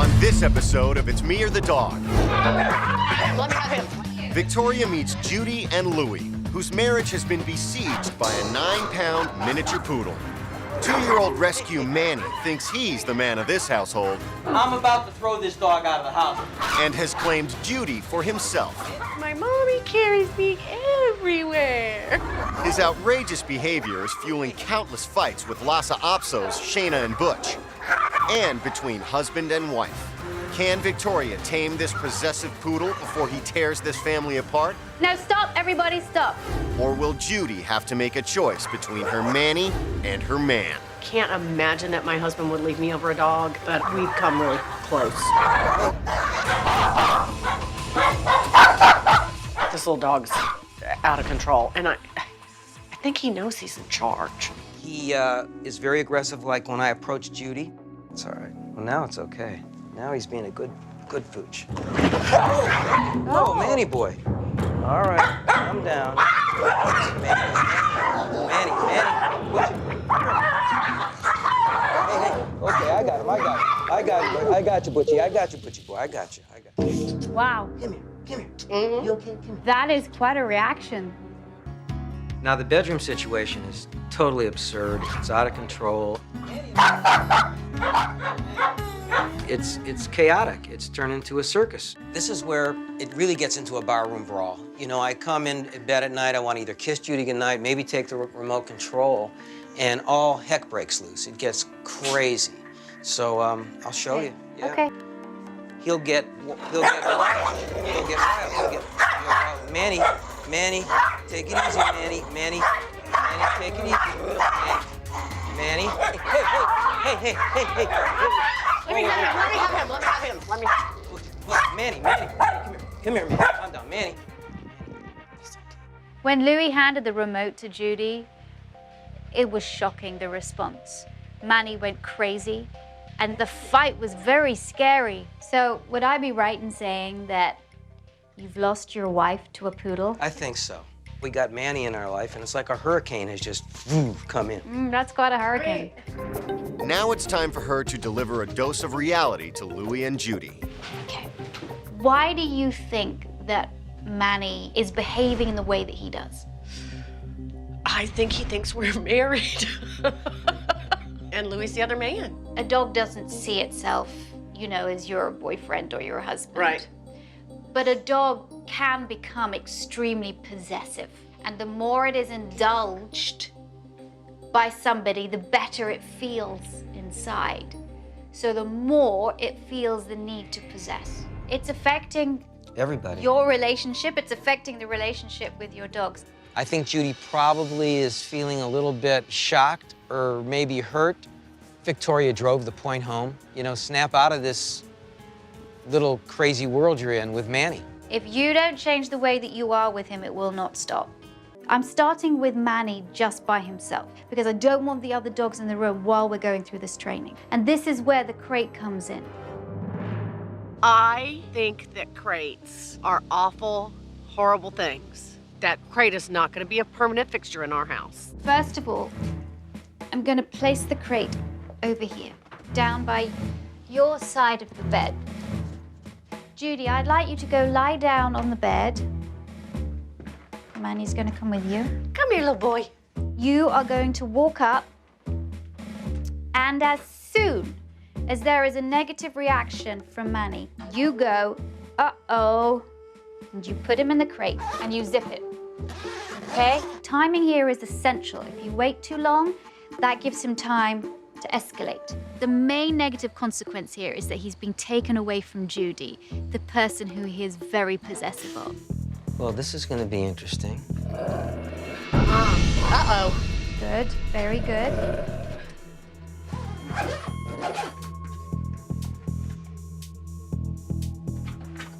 On this episode of It's Me or the Dog, Let me have him. Victoria meets Judy and Louie, whose marriage has been besieged by a 9-pound miniature poodle. 2-year-old rescue Manny thinks he's the man of this household I'm about to throw this dog out of the house. and has claimed Judy for himself. My mommy carries me everywhere. His outrageous behavior is fueling countless fights with Lhasa Apso's Shayna and Butch, and between husband and wife. Can Victoria tame this possessive poodle before he tears this family apart? Now stop, everybody stop. Or will Judy have to make a choice between her Manny and her man? Can't imagine that my husband would leave me over a dog, but we've come really close. This little dog's out of control, and I think he knows he's in charge. He is very aggressive, like when I approach Judy. It's all right. Well, now it's okay. Now he's being a good pooch. Oh, Manny boy. All right, calm down. Manny, pooch. Hey, okay, I got him. I got you, Butchie. I got you, Butchie boy. I got you. Wow, Come here. You okay? Come here. that is quite a reaction. Now, the bedroom situation is totally absurd. It's out of control. It's chaotic. It's turned into a circus. This is where it really gets into a barroom brawl. You know, I come in bed at night, I want to either kiss Judy goodnight, maybe take the remote control, and all heck breaks loose. It gets crazy. So I'll show you. Yeah. Okay. He'll get wild. He'll get wild. Manny, take it easy, Manny. Manny, take it easy. Manny. Hey. Let me have him. Manny, come here, man. Calm down, Manny. When Louis handed the remote to Judy, it was shocking, the response. Manny went crazy, and the fight was very scary. So would I be right in saying that you've lost your wife to a poodle? I think so. We got Manny in our life, and it's like a hurricane has just come in. That's quite a hurricane. Now it's time for her to deliver a dose of reality to Louie and Judy. Okay. Why do you think that Manny is behaving in the way that he does? I think he thinks we're married. And Louis the other man. A dog doesn't see itself, as your boyfriend or your husband. Right. But a dog can become extremely possessive. And the more it is indulged by somebody, the better it feels inside. So the more it feels the need to possess. It's affecting Everybody. your relationship. It's affecting the relationship with your dogs. I think Judy probably is feeling a little bit shocked or maybe hurt. Victoria drove the point home. Snap out of this little crazy world you're in with Manny. If you don't change the way that you are with him, it will not stop. I'm starting with Manny just by himself because I don't want the other dogs in the room while we're going through this training. And this is where the crate comes in. I think that crates are awful, horrible things. That crate is not going to be a permanent fixture in our house. First of all, I'm going to place the crate over here, down by your side of the bed. Judy, I'd like you to go lie down on the bed. Manny's going to come with you. Come here, little boy. You are going to walk up, and as soon as there is a negative reaction from Manny, you go, uh-oh, and you put him in the crate, and you zip it, okay? Timing here is essential. If you wait too long, that gives him time to escalate. The main negative consequence here is that he's being taken away from Judy, the person who he is very possessive of. Well, this is going to be interesting. Uh-oh. Good, very good.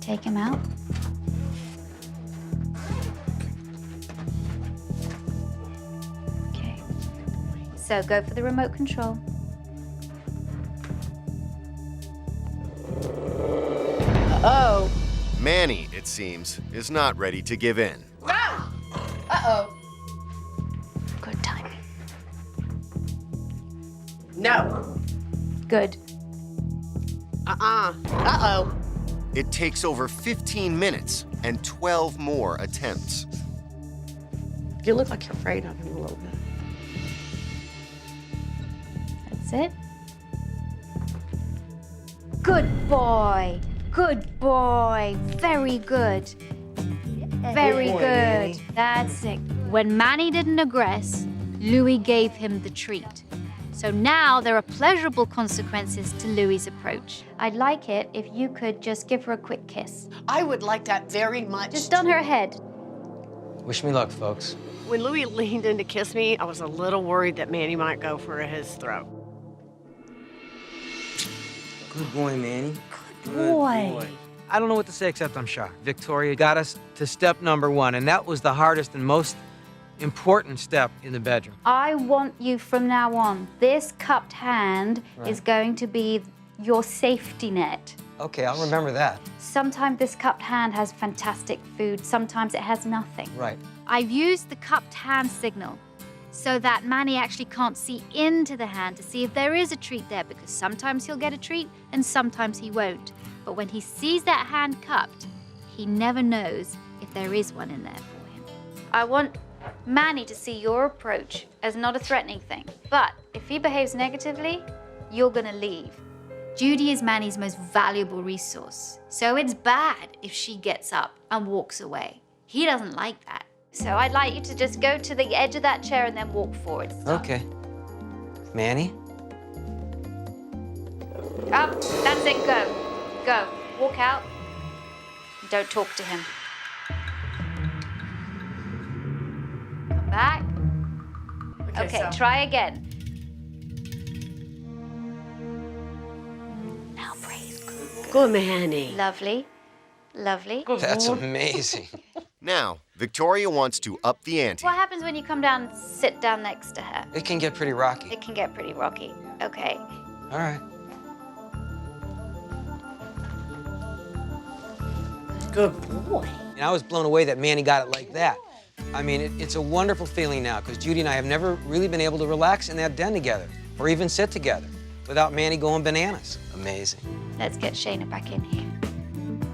Take him out. Okay. So go for the remote control. Uh-oh. Manny, it seems, is not ready to give in. No! Uh-oh. Good timing. No. Good. Uh-oh. It takes over 15 minutes and 12 more attempts. You look like you're afraid of him a little bit. That's it. Good boy. Good boy. Very good. Very boy, good. Manny. That's it. When Manny didn't aggress, Louis gave him the treat. So now there are pleasurable consequences to Louis's approach. I'd like it if you could just give her a quick kiss. I would like that very much. Just on her head. Wish me luck, folks. When Louis leaned in to kiss me, I was a little worried that Manny might go for his throat. Good boy, Manny. Good boy. I don't know what to say except I'm shocked. Victoria got us to step number 1, and that was the hardest and most important step in the bedroom. I want you from now on. This cupped hand is going to be your safety net. Okay, I'll remember that. Sometimes this cupped hand has fantastic food, sometimes it has nothing. Right. I've used the cupped hand signal so that Manny actually can't see into the hand to see if there is a treat there, because sometimes he'll get a treat and sometimes he won't. But when he sees that hand cupped, he never knows if there is one in there for him. I want Manny to see your approach as not a threatening thing. But if he behaves negatively, you're gonna leave. Judy is Manny's most valuable resource. So it's bad if she gets up and walks away. He doesn't like that. So I'd like you to just go to the edge of that chair and then walk forward. Okay. Manny? Up, that's it, go. Go, walk out. Don't talk to him. Come back. Okay, so- try again. Now breathe. Good Manny. Lovely, lovely. That's amazing. Now, Victoria wants to up the ante. What happens when you come down and sit down next to her? It can get pretty rocky. It can get pretty rocky. Okay. All right. Good boy. And I was blown away that Manny got it like that. I mean, it's a wonderful feeling now, because Judy and I have never really been able to relax in that den together, or even sit together, without Manny going bananas. Amazing. Let's get Shayna back in here.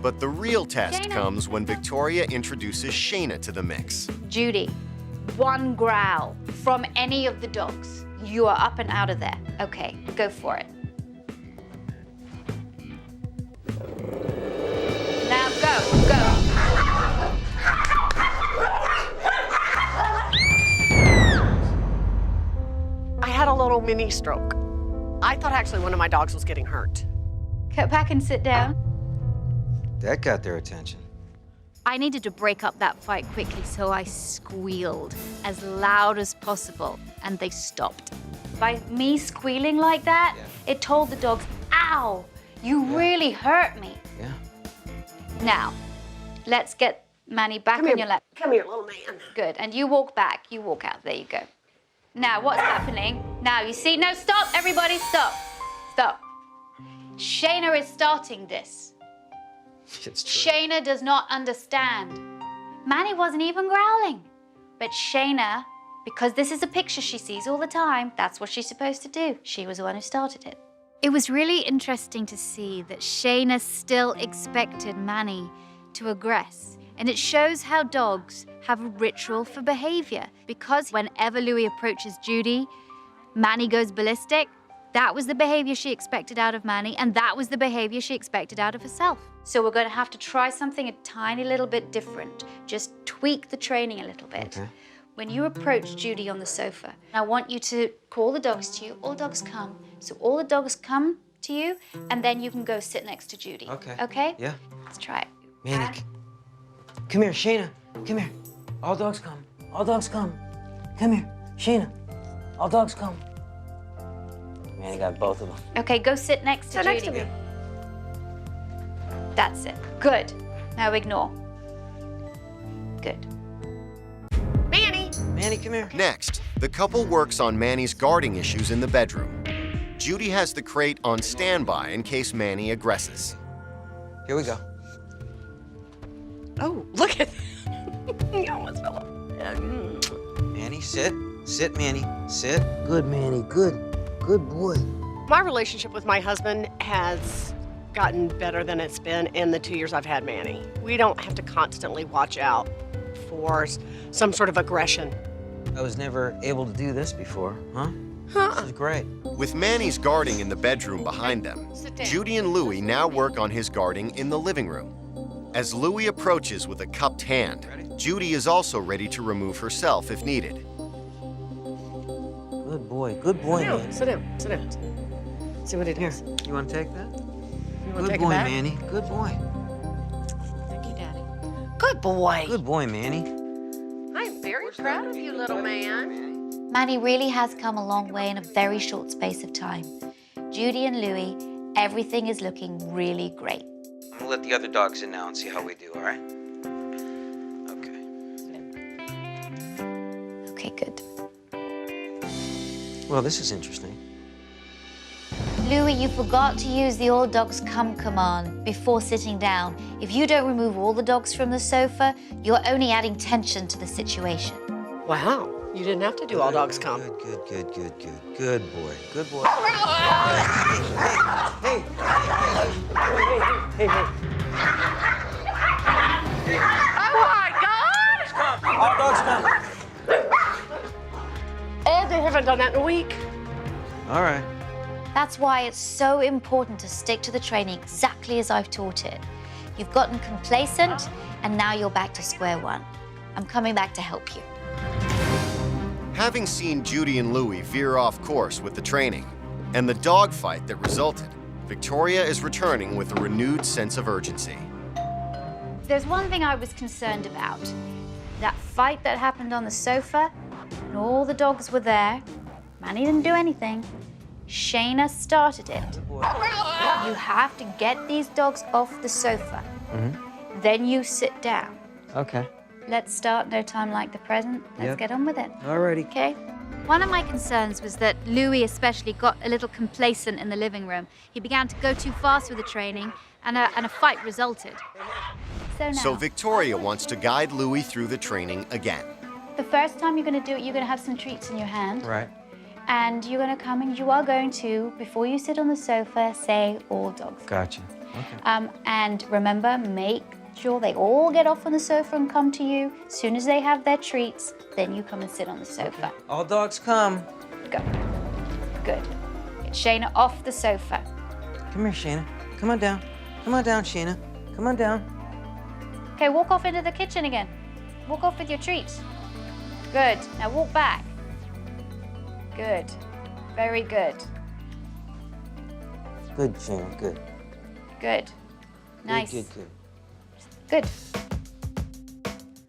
But the real test Shayna. comes when Victoria introduces Shayna to the mix. Judy, one growl from any of the dogs. You are up and out of there. Okay, go for it. Now go, go. I had a little mini stroke. I thought actually one of my dogs was getting hurt. Get back and sit down. That got their attention. I needed to break up that fight quickly, so I squealed as loud as possible, and they stopped. By me squealing like that, it told the dogs, ow, you really hurt me. Yeah. Now, let's get Manny back on your lap. Come here, little man. Good, and you walk back, you walk out, there you go. Now, what's happening? Now, you see, no, stop, everybody, stop. Stop. Shayna is starting this. It's true. Shayna does not understand. Manny wasn't even growling. But Shayna, because this is a picture she sees all the time, that's what she's supposed to do. She was the one who started it. It was really interesting to see that Shayna still expected Manny to aggress. And it shows how dogs have a ritual for behavior. Because whenever Louis approaches Judy, Manny goes ballistic. That was the behavior she expected out of Manny, and that was the behavior she expected out of herself. So we're going to have to try something a tiny little bit different. Just tweak the training a little bit. Okay. When you approach Judy on the sofa, I want you to call the dogs to you. All dogs come. So all the dogs come to you, and then you can go sit next to Judy. Okay. Okay? Yeah. Let's try it. Manny, come here, Shayna. Come here. All dogs come. All dogs come. Come here, Shayna. All dogs come. Manny got both of them. Okay, go sit next to Sit Judy. next to me. That's it. Good. Now ignore. Good. Manny! Manny, come here. Next, the couple works on Manny's guarding issues in the bedroom. Judy has the crate on standby in case Manny aggresses. Here we go. Oh, look at You almost fell off. Manny, sit. Sit, Manny. Sit. Good, Manny. Good. Good boy. My relationship with my husband has gotten better than it's been in the 2 years I've had Manny. We don't have to constantly watch out for some sort of aggression. I was never able to do this before, huh? This is great. With Manny's guarding in the bedroom behind them, Sit down. Judy and Louie now work on his guarding in the living room. As Louie approaches with a cupped hand, Judy is also ready to remove herself if needed. Good boy, man. Sit down. See what it Here, is. you want to take that? You want to Good take boy, it back? Manny. Good boy. Thank you, Daddy. Good boy. Good boy, Manny. I'm very proud of you, little man. Manny really has come a long way in a very short space of time. Judy and Louie, everything is looking really great. I'm gonna let the other dogs in now and see how we do, all right? Okay. Okay, good. Well, this is interesting. Louie, you forgot to use the all dogs come command before sitting down. If you don't remove all the dogs from the sofa, you're only adding tension to the situation. Wow. You didn't have to do all dogs come. Good boy. Good boy. Hey. Oh my God! All dogs come. Oh, they haven't done that in a week. All right. That's why it's so important to stick to the training exactly as I've taught it. You've gotten complacent, and now you're back to square one. I'm coming back to help you. Having seen Judy and Louie veer off course with the training and the dogfight that resulted, Victoria is returning with a renewed sense of urgency. There's one thing I was concerned about. That fight that happened on the sofa, and all the dogs were there. Manny didn't do anything. Shayna started it. You have to get these dogs off the sofa. Then you sit down. Okay. Let's start no time like the present. Let's Yep. get on with it. Alrighty. Okay? One of my concerns was that Louie especially got a little complacent in the living room. He began to go too fast with the training, and a fight resulted. So now, So Victoria wants to guide Louie through the training again. the first time you're going to do it, you're going to have some treats in your hand. Right. And you're going to come and you are going to, before you sit on the sofa, say all dogs. Gotcha. Okay. And remember, make sure they all get off on the sofa and come to you. As soon as they have their treats, then you come and sit on the sofa. All dogs come. Go. Good. Get Shayna off the sofa. Come here, Shayna. Come on down. Come on down, Shayna. Come on down. Okay, walk off into the kitchen again. Walk off with your treats. Good. Now walk back. Good. Very good. Good, Shayna. Good. Good. Nice. Good. Good.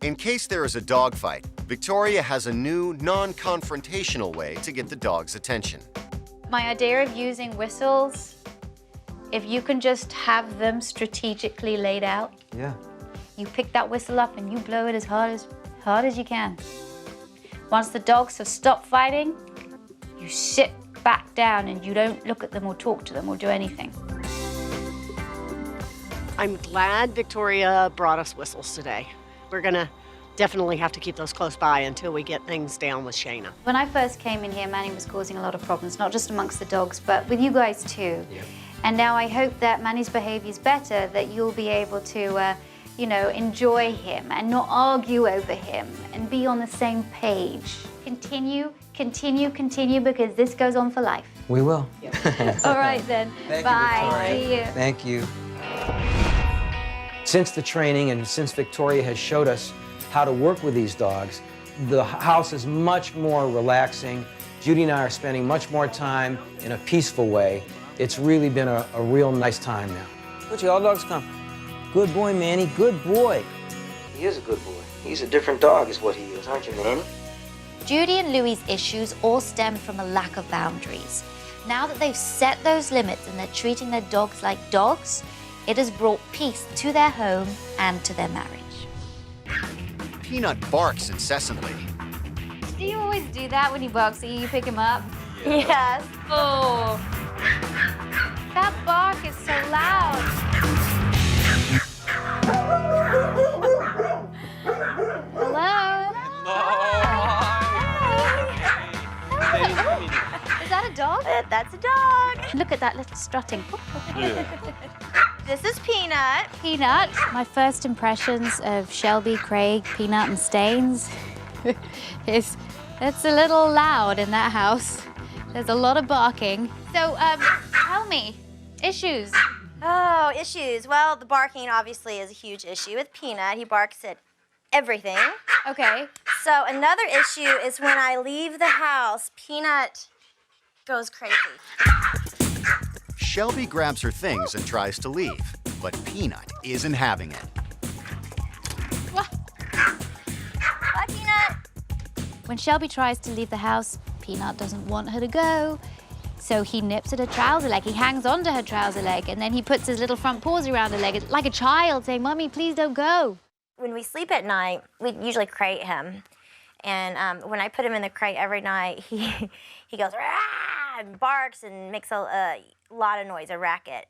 In case there is a dogfight, Victoria has a new, non-confrontational way to get the dog's attention. My idea of using whistles, if you can just have them strategically laid out, Yeah. you pick that whistle up and you blow it as hard as you can. Once the dogs have stopped fighting, you sit back down and you don't look at them or talk to them or do anything. I'm glad Victoria brought us whistles today. We're gonna definitely have to keep those close by until we get things down with Shayna. When I first came in here, Manny was causing a lot of problems, not just amongst the dogs, but with you guys too. Yeah. And now I hope that Manny's behavior is better, that you'll be able to, enjoy him and not argue over him and be on the same page. Continue, because this goes on for life. We will. All right then. Thank you, Bye. Victoria. See you. Thank you. Since the training and since Victoria has showed us how to work with these dogs, the house is much more relaxing. Judy and I are spending much more time in a peaceful way. It's really been a real nice time now. Look, all dogs come. Good boy, Manny. Good boy. He is a good boy. He's a different dog is what he is, aren't you, Manny? Judy and Louie's issues all stem from a lack of boundaries. Now that they've set those limits and they're treating their dogs like dogs, it has brought peace to their home and to their marriage. Peanut barks incessantly. Do you always do that when he barks at you? You pick him up? Yes. Oh. That bark is so loud. Hello? Is that a dog? That's a dog. Look at that little strutting. This is Peanut. Peanut. My first impressions of Shelby, Craig, Peanut, and Staines is it's a little loud in that house. There's a lot of barking. So, tell me, issues. Oh, issues. Well, the barking obviously is a huge issue with Peanut. He barks at everything. Okay. So another issue is when I leave the house, Peanut goes crazy. Shelby grabs her things and tries to leave, but Peanut isn't having it. What? Bye, Peanut. When Shelby tries to leave the house, Peanut doesn't want her to go. So he nips at her trouser leg, he hangs onto her trouser leg, and then he puts his little front paws around her leg, like a child saying, "Mommy, please don't go." When we sleep at night, we usually crate him. And when I put him in the crate every night, he goes, "Rah!" and barks and makes a lot of noise, a racket.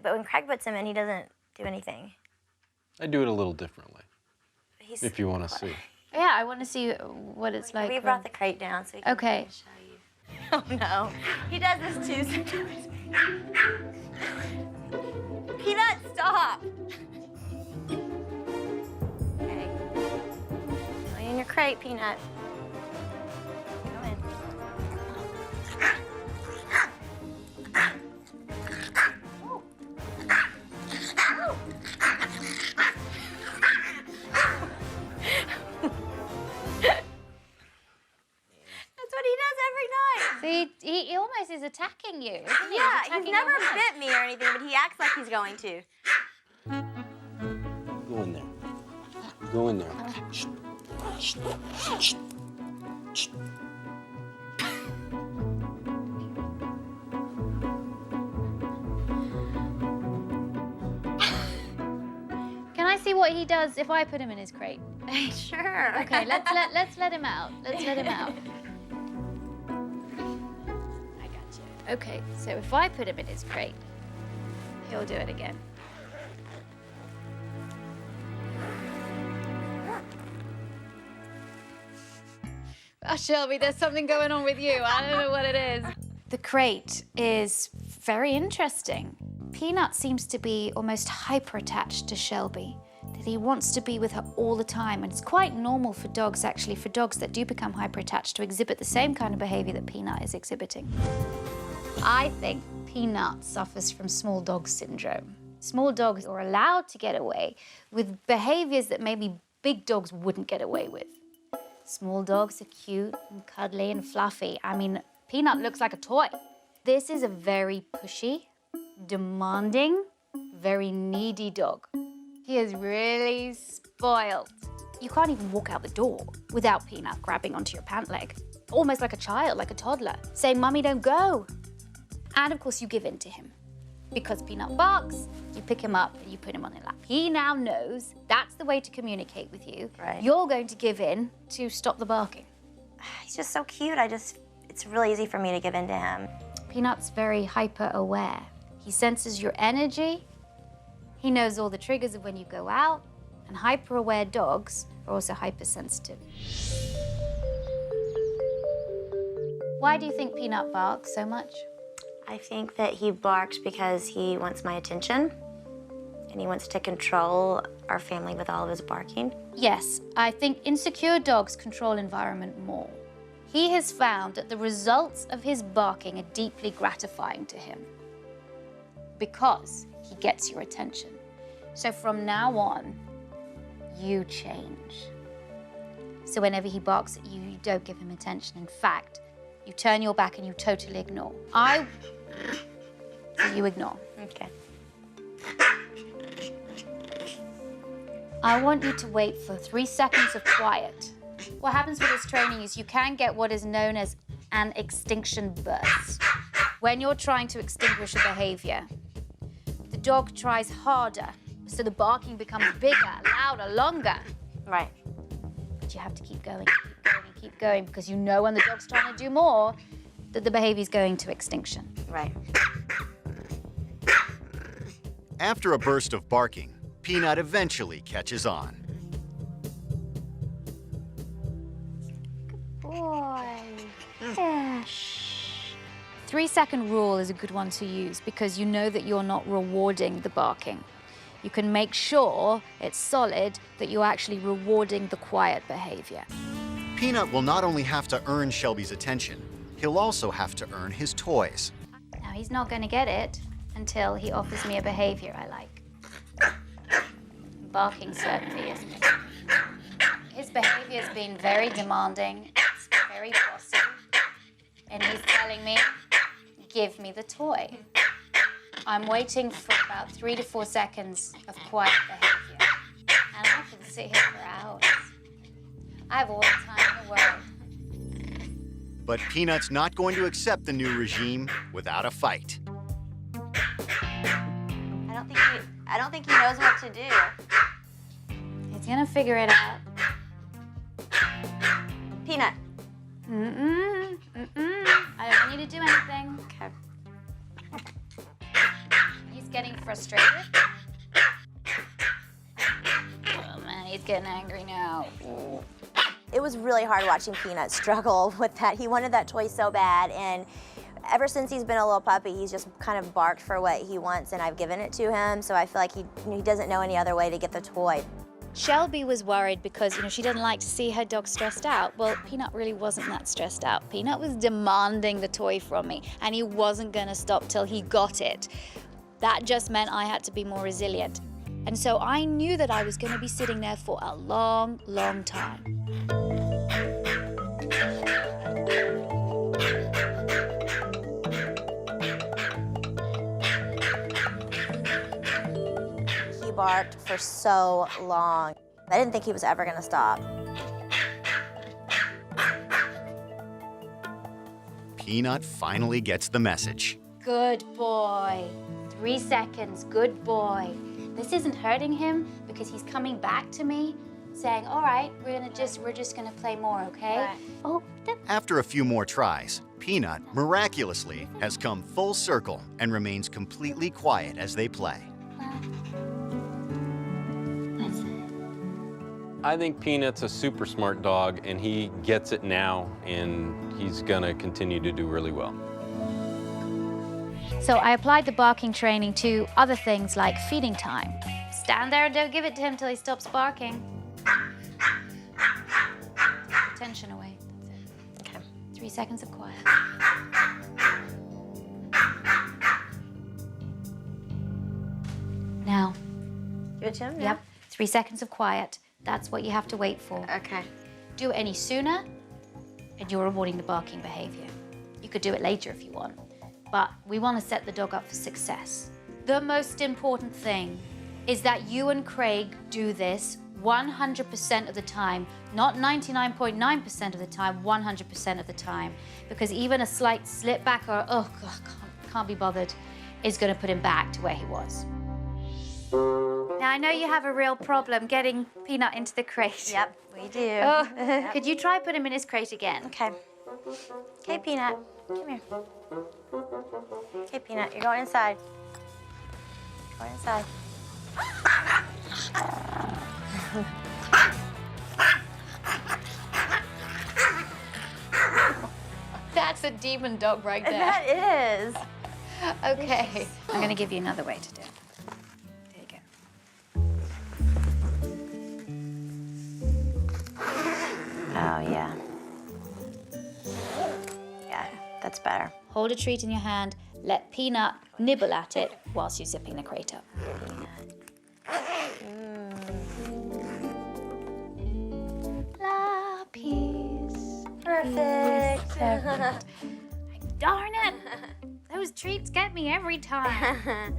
But when Craig puts him in, he doesn't do anything. I do it a little differently, He's if you want to see. Yeah, I want to see what it's like. We brought the crate down so we can Okay. show you. Oh no, he does this too sometimes. Peanut, stop. Okay. Going in your crate, Peanut. Go in. That's what he does every night. See, he almost is attacking you. Isn't he? Yeah, attacking he's never your hand. bit me or anything, but he acts like he's going to. Go in there. Go in there. Shh. Shh. Shh. Shh. Can I see what he does if I put him in his crate? Sure. Okay, let's let him out. Let's let him out. I got you. Okay, so if I put him in his crate, he'll do it again. Oh, Shelby, there's something going on with you. I don't know what it is. The crate is very interesting. Peanut seems to be almost hyper-attached to Shelby, that he wants to be with her all the time. And it's quite normal for dogs, actually, for dogs that do become hyper-attached to exhibit the same kind of behavior that Peanut is exhibiting. I think Peanut suffers from small dog syndrome. Small dogs are allowed to get away with behaviors that maybe big dogs wouldn't get away with. Small dogs are cute and cuddly and fluffy. I mean, Peanut looks like a toy. This is a very pushy, demanding, very needy dog. He is really spoiled. You can't even walk out the door without Peanut grabbing onto your pant leg. Almost like a child, like a toddler, saying, "Mummy, don't go." And of course you give in to him. Because Peanut barks, you pick him up and you put him on your lap. He now knows that's the way to communicate with you. Right. You're going to give in to stop the barking. He's just so cute. It's really easy for me to give in to him. Peanut's very hyper-aware. He senses your energy. He knows all the triggers of when you go out. And hyper-aware dogs are also hypersensitive. Why do you think Peanut barks so much? I think that he barks because he wants my attention and he wants to control our family with all of his barking. Yes, I think insecure dogs control environment more. He has found that the results of his barking are deeply gratifying to him because he gets your attention. So from now on, you change. So whenever he barks at you, you don't give him attention. In fact, you turn your back and you totally ignore. So you ignore. Okay. I want you to wait for 3 seconds of quiet. What happens with this training is you can get what is known as an extinction burst. When you're trying to extinguish a behavior, the dog tries harder, so the barking becomes bigger, louder, longer. Right. But you have to keep going, keep going, and keep going, because you know when the dog's trying to do more, that the behavior's going to extinction. Right. After a burst of barking, Peanut eventually catches on. Boy. Yeah, shh. 3-second rule is a good one to use because you know that you're not rewarding the barking. You can make sure it's solid that you're actually rewarding the quiet behavior. Peanut will not only have to earn Shelby's attention, he'll also have to earn his toys. Now, he's not going to get it until he offers me a behavior I like. Barking certainly isn't. His behavior has been very demanding, it's very bossy, and he's telling me, give me the toy. I'm waiting for about 3 to 4 seconds of quiet behavior, and I can sit here for hours. I have all the time in the world. But Peanut's not going to accept the new regime without a fight. I don't think he knows what to do. He's gonna figure it out. Peanut. I don't need to do anything. Okay. He's getting frustrated. Oh man, he's getting angry now. It was really hard watching Peanut struggle with that. He wanted that toy so bad, and ever since he's been a little puppy, he's just kind of barked for what he wants, and I've given it to him, so I feel like he doesn't know any other way to get the toy. Shelby was worried because, she doesn't like to see her dog stressed out. Well, Peanut really wasn't that stressed out. Peanut was demanding the toy from me, and he wasn't gonna stop till he got it. That just meant I had to be more resilient. And so I knew that I was gonna be sitting there for a long, long time. He barked for so long. I didn't think he was ever gonna stop. Peanut finally gets the message. Good boy. 3 seconds, good boy. This isn't hurting him because he's coming back to me saying, all right, we're just gonna play more, okay? Right. Oh, After a few more tries, Peanut, miraculously, has come full circle and remains completely quiet as they play. I think Peanut's a super smart dog, and he gets it now, and he's gonna continue to do really well. So I applied the barking training to other things like feeding time. Stand there and don't give it to him till he stops barking. Attention away. That's it. Okay. 3 seconds of quiet. Now. Give it to him? Yep. 3 seconds of quiet. That's what you have to wait for. Okay. Do it any sooner, and you're rewarding the barking behavior. You could do it later if you want, but we want to set the dog up for success. The most important thing is that you and Craig do this 100% of the time, not 99.9% of the time, 100% of the time, because even a slight slip back or, oh God, can't be bothered, is going to put him back to where he was. Now, I know you have a real problem getting Peanut into the crate. Yep, we do. Oh, Yep. could you try put him in his crate again? Okay. Okay, Peanut, come here. Okay, Peanut, you're going inside. Going inside. That's a demon dog right there. That is. Okay, I'm gonna give you another way to do it. There you go. Oh, yeah. Yeah, that's better. Hold a treat in your hand, let Peanut nibble at it whilst you're zipping the crate up. La peace. Perfect. Darn it! Those treats get me every time.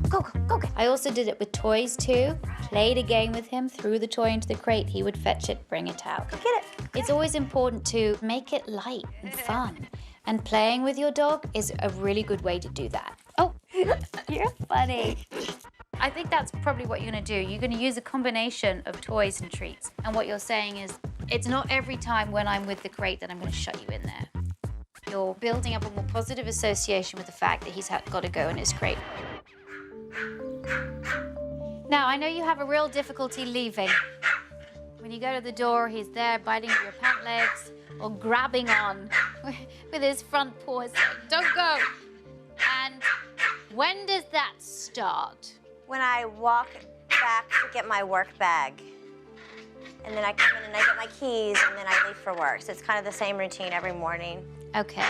Go, go, go, go. I also did it with toys too. Played a game with him, threw the toy into the crate, he would fetch it, bring it out. Get it. It's always important to make it light and fun. And playing with your dog is a really good way to do that. Oh, you're funny. I think that's probably what you're gonna do. You're gonna use a combination of toys and treats. And what you're saying is, it's not every time when I'm with the crate that I'm gonna shut you in there. You're building up a more positive association with the fact that he's got to go in his crate. Now, I know you have a real difficulty leaving. When you go to the door, he's there biting your pant legs or grabbing on with his front paws saying, don't go. And when does that start? When I walk back to get my work bag. And then I come in and I get my keys and then I leave for work. So it's kind of the same routine every morning. Okay.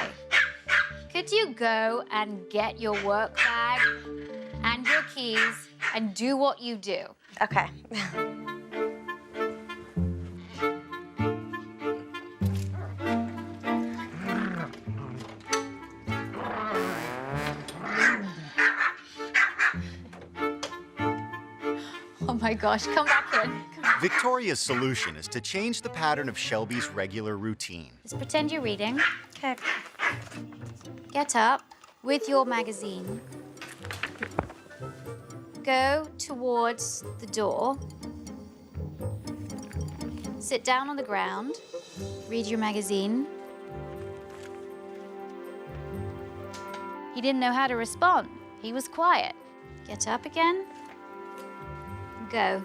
Could you go and get your work bag and your keys and do what you do? Okay. Oh my gosh, come back in. Victoria's solution is to change the pattern of Shelby's regular routine. Just pretend you're reading. Okay. Get up with your magazine. Go towards the door. Sit down on the ground. Read your magazine. He didn't know how to respond. He was quiet. Get up again. Go.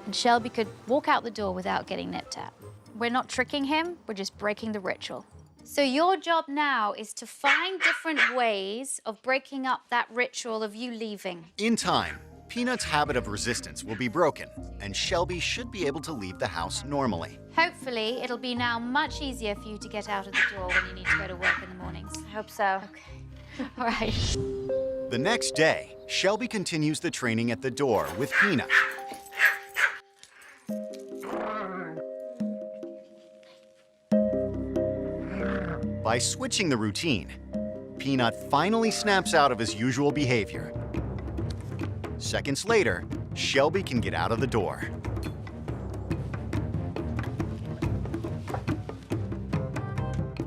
And Shelby could walk out the door without getting nipped at. We're not tricking him, we're just breaking the ritual. So your job now is to find different ways of breaking up that ritual of you leaving. In time, Peanut's habit of resistance will be broken, and Shelby should be able to leave the house normally. Hopefully, it'll be now much easier for you to get out of the door when you need to go to work in the mornings. I hope so. Okay. All right. The next day, Shelby continues the training at the door with Peanut. By switching the routine, Peanut finally snaps out of his usual behavior. Seconds later, Shelby can get out of the door.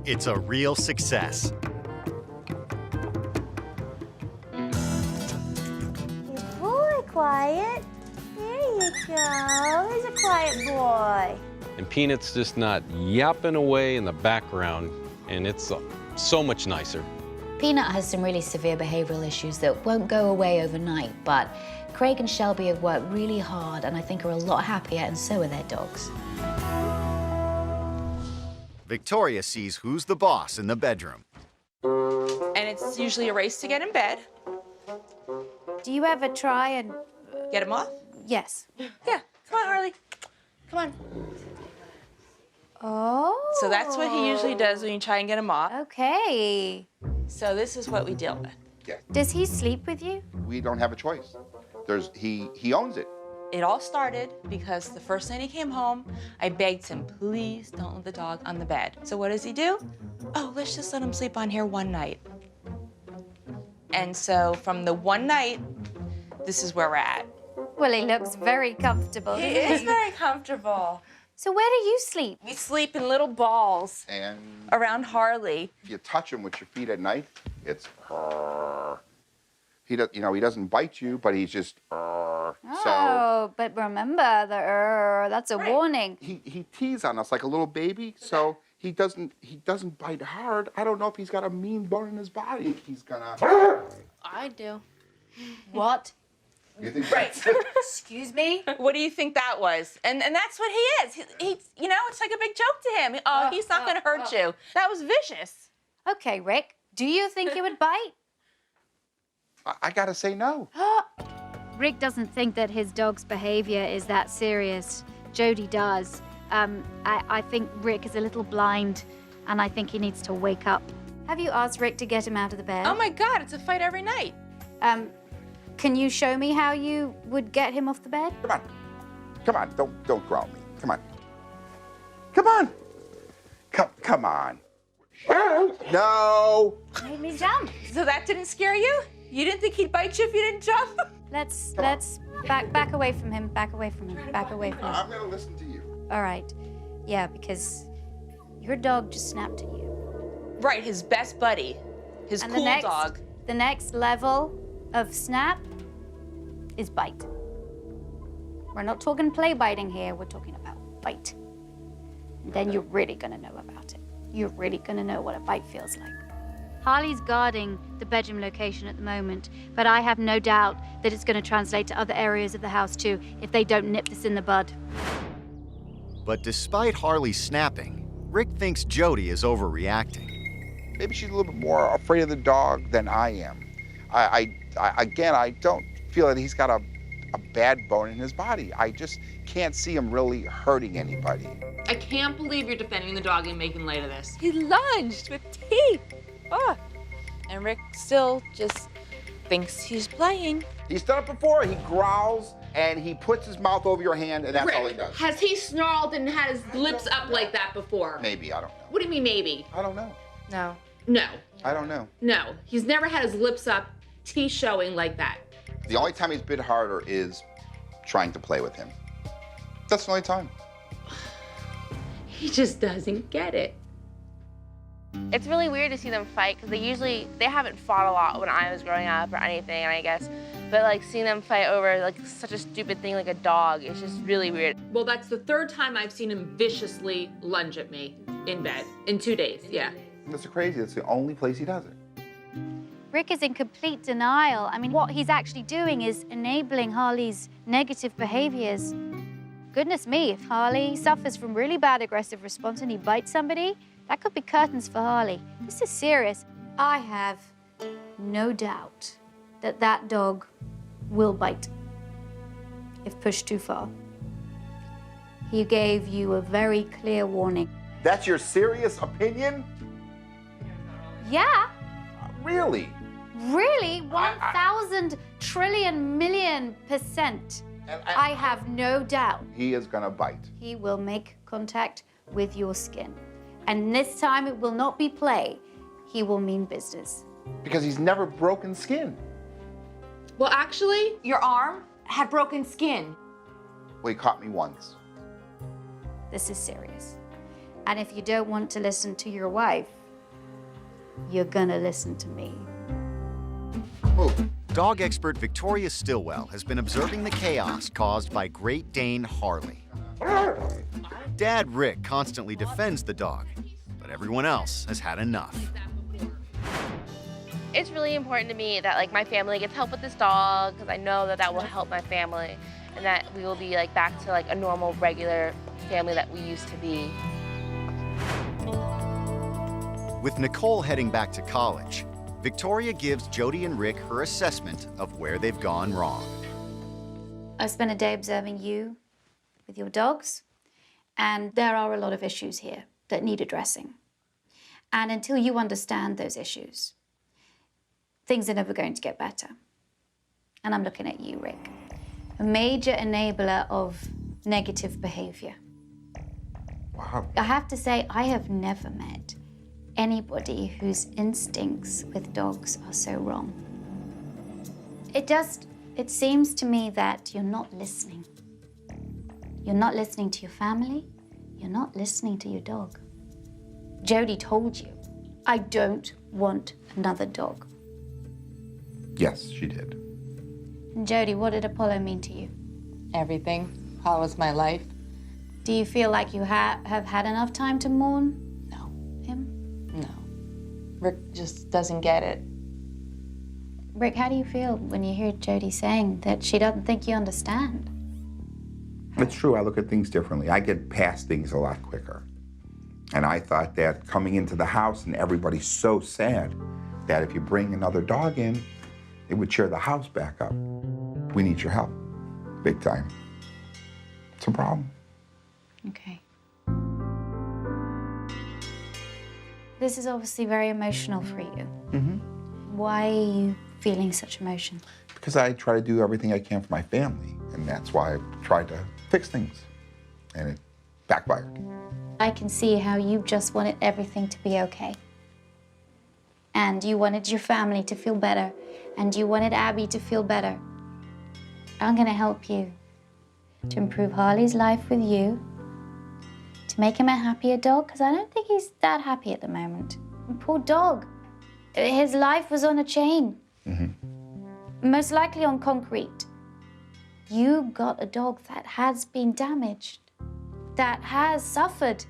It's a real success. Good boy, Quiet. There you go. He's a quiet boy. And Peanut's just not yapping away in the background, and it's so much nicer. Peanut has some really severe behavioral issues that won't go away overnight, but Craig and Shelby have worked really hard and I think are a lot happier, and so are their dogs. Victoria sees who's the boss in the bedroom. And it's usually a race to get in bed. Do you ever try and... Get him off? Yes. Yeah, come on, Harley. Come on. Oh. So that's what he usually does when you try and get him off. Okay. So this is what we deal with. Yeah, Does he sleep with you? we don't have a choice. He owns it. It all started because the first night he came home, I begged him, please don't let the dog on the bed. So what does he do? Oh, let's just let him sleep on here one night. And so from the one night, this is where we're at. Well, he looks very comfortable. He doesn't is very comfortable. So where do you sleep? We sleep in little balls And around Harley. if you touch him with your feet at night, it's he does, he doesn't bite you, but he's just So Oh, but remember, that's a warning. he teases on us like a little baby. So he doesn't bite hard. I don't know if he's got a mean bone in his body. He's gonna. I do. What? You think Right. Excuse me? What do you think that was? And that's what he is. He it's like a big joke to him. Oh, he's not going to hurt you. That was vicious. Okay, Rick, do you think he would bite? I gotta say no. Rick doesn't think that his dog's behavior is that serious. Jody does. I think Rick is a little blind, and I think he needs to wake up. Have you asked Rick to get him out of the bed? Oh my God, it's a fight every night. Can you show me how you would get him off the bed? Come on. Don't growl me. Come on. Come on. Come on. No. Made me jump. So that didn't scare you? You didn't think he'd bite you if you didn't jump? Let's back away from him. Back away from him. Back away from him. I'm gonna listen to you. All right. Yeah, because your dog just snapped at you. Right, his best buddy, his And cool dog. The next level of snap is bite. We're not talking play biting here. We're talking about bite. And then you're really gonna know about it. You're really gonna know what a bite feels like. Harley's guarding the bedroom location at the moment, but I have no doubt that it's going to translate to other areas of the house too if they don't nip this in the bud. But despite Harley snapping, Rick thinks Jody is overreacting. Maybe she's a little bit more afraid of the dog than I am. Again, I don't feel that he's got a bad bone in his body. I just can't see him really hurting anybody. I can't believe you're defending the dog and making light of this. He lunged with teeth. Oh. And Rick still just thinks he's playing. He's done it before. He growls and he puts his mouth over your hand, and that's all he does. Has he snarled and had his lips up like that before? Maybe, I don't know. What do you mean maybe? I don't know. No. No. I don't know. No. He's never had his lips up, teeth showing like that. The only time he's bit harder is trying to play with him. That's the only time. He just doesn't get it. It's really weird to see them fight because they haven't fought a lot when I was growing up or anything, I guess. But like seeing them fight over like such a stupid thing like a dog, it's just really weird. Well, that's the third time I've seen him viciously lunge at me in bed in 2 days, yeah. That's crazy. That's the only place he does it. Rick is in complete denial. I mean, what he's actually doing is enabling Harley's negative behaviors. Goodness me, if Harley suffers from really bad aggressive response and he bites somebody, that could be curtains for Harley. This is serious. I have no doubt that that dog will bite if pushed too far. He gave you a very clear warning. That's your serious opinion? Yeah, Really? really, 1,000 trillion million %. I have no doubt He is gonna bite. he will make contact with your skin. And this time it will not be play. He will mean business. Because he's never broken skin. Well, actually, your arm had broken skin. Well, he caught me once. This is serious. And if you don't want to listen to your wife, you're gonna listen to me. Move. Dog expert Victoria Stilwell has been observing the chaos caused by Great Dane Harley. Dad Rick constantly defends the dog, but everyone else has had enough. It's really important to me that like my family gets help with this dog because I know that that will help my family and that we will be like back to like a normal, regular family that we used to be. With Nicole heading back to college, Victoria gives Jody and Rick her assessment of where they've gone wrong. I've spent a day observing you with your dogs, and there are a lot of issues here that need addressing. And until you understand those issues, things are never going to get better. And I'm looking at you, Rick, a major enabler of negative behavior. Wow. I have to say, I have never met anybody whose instincts with dogs are so wrong. It seems to me that you're not listening. You're not listening to your family. You're not listening to your dog. Jody told you, I don't want another dog. Yes, she did. And Jody, what did Apollo mean to you? Everything. Follows my life. Do you feel like you have had enough time to mourn No. him? No. Rick just doesn't get it. Rick, how do you feel when you hear Jody saying that she doesn't think you understand? It's true, I look at things differently. I get past things a lot quicker. And I thought that coming into the house and everybody's so sad that if you bring another dog in, it would cheer the house back up. We need your help, big time. It's a problem. Okay. This is obviously very emotional for you. Mm-hmm. Why are you feeling such emotion? Because I try to do everything I can for my family, and that's why I tried to fix things, and it backfired. I can see how you just wanted everything to be okay. And you wanted your family to feel better, and you wanted Abby to feel better. I'm gonna help you to improve Harley's life with you, to make him a happier dog, because I don't think he's that happy at the moment. And poor dog. His life was on a chain. Mm-hmm. Most likely on concrete. You got a dog that has been damaged, that has suffered,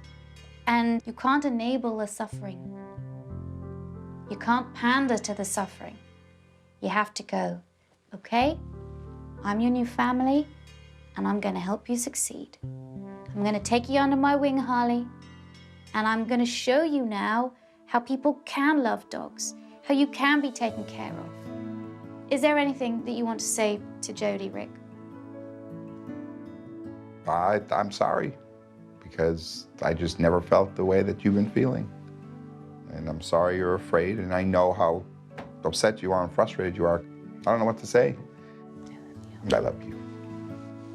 and you can't enable the suffering. You can't pander to the suffering. You have to go, okay, I'm your new family, and I'm gonna help you succeed. I'm gonna take you under my wing, Harley, and I'm gonna show you now how people can love dogs, how you can be taken care of. Is there anything that you want to say to Jody, Rick? I'm sorry, because I just never felt the way that you've been feeling. And I'm sorry you're afraid, and I know how upset you are and frustrated you are. I don't know what to say. I love you.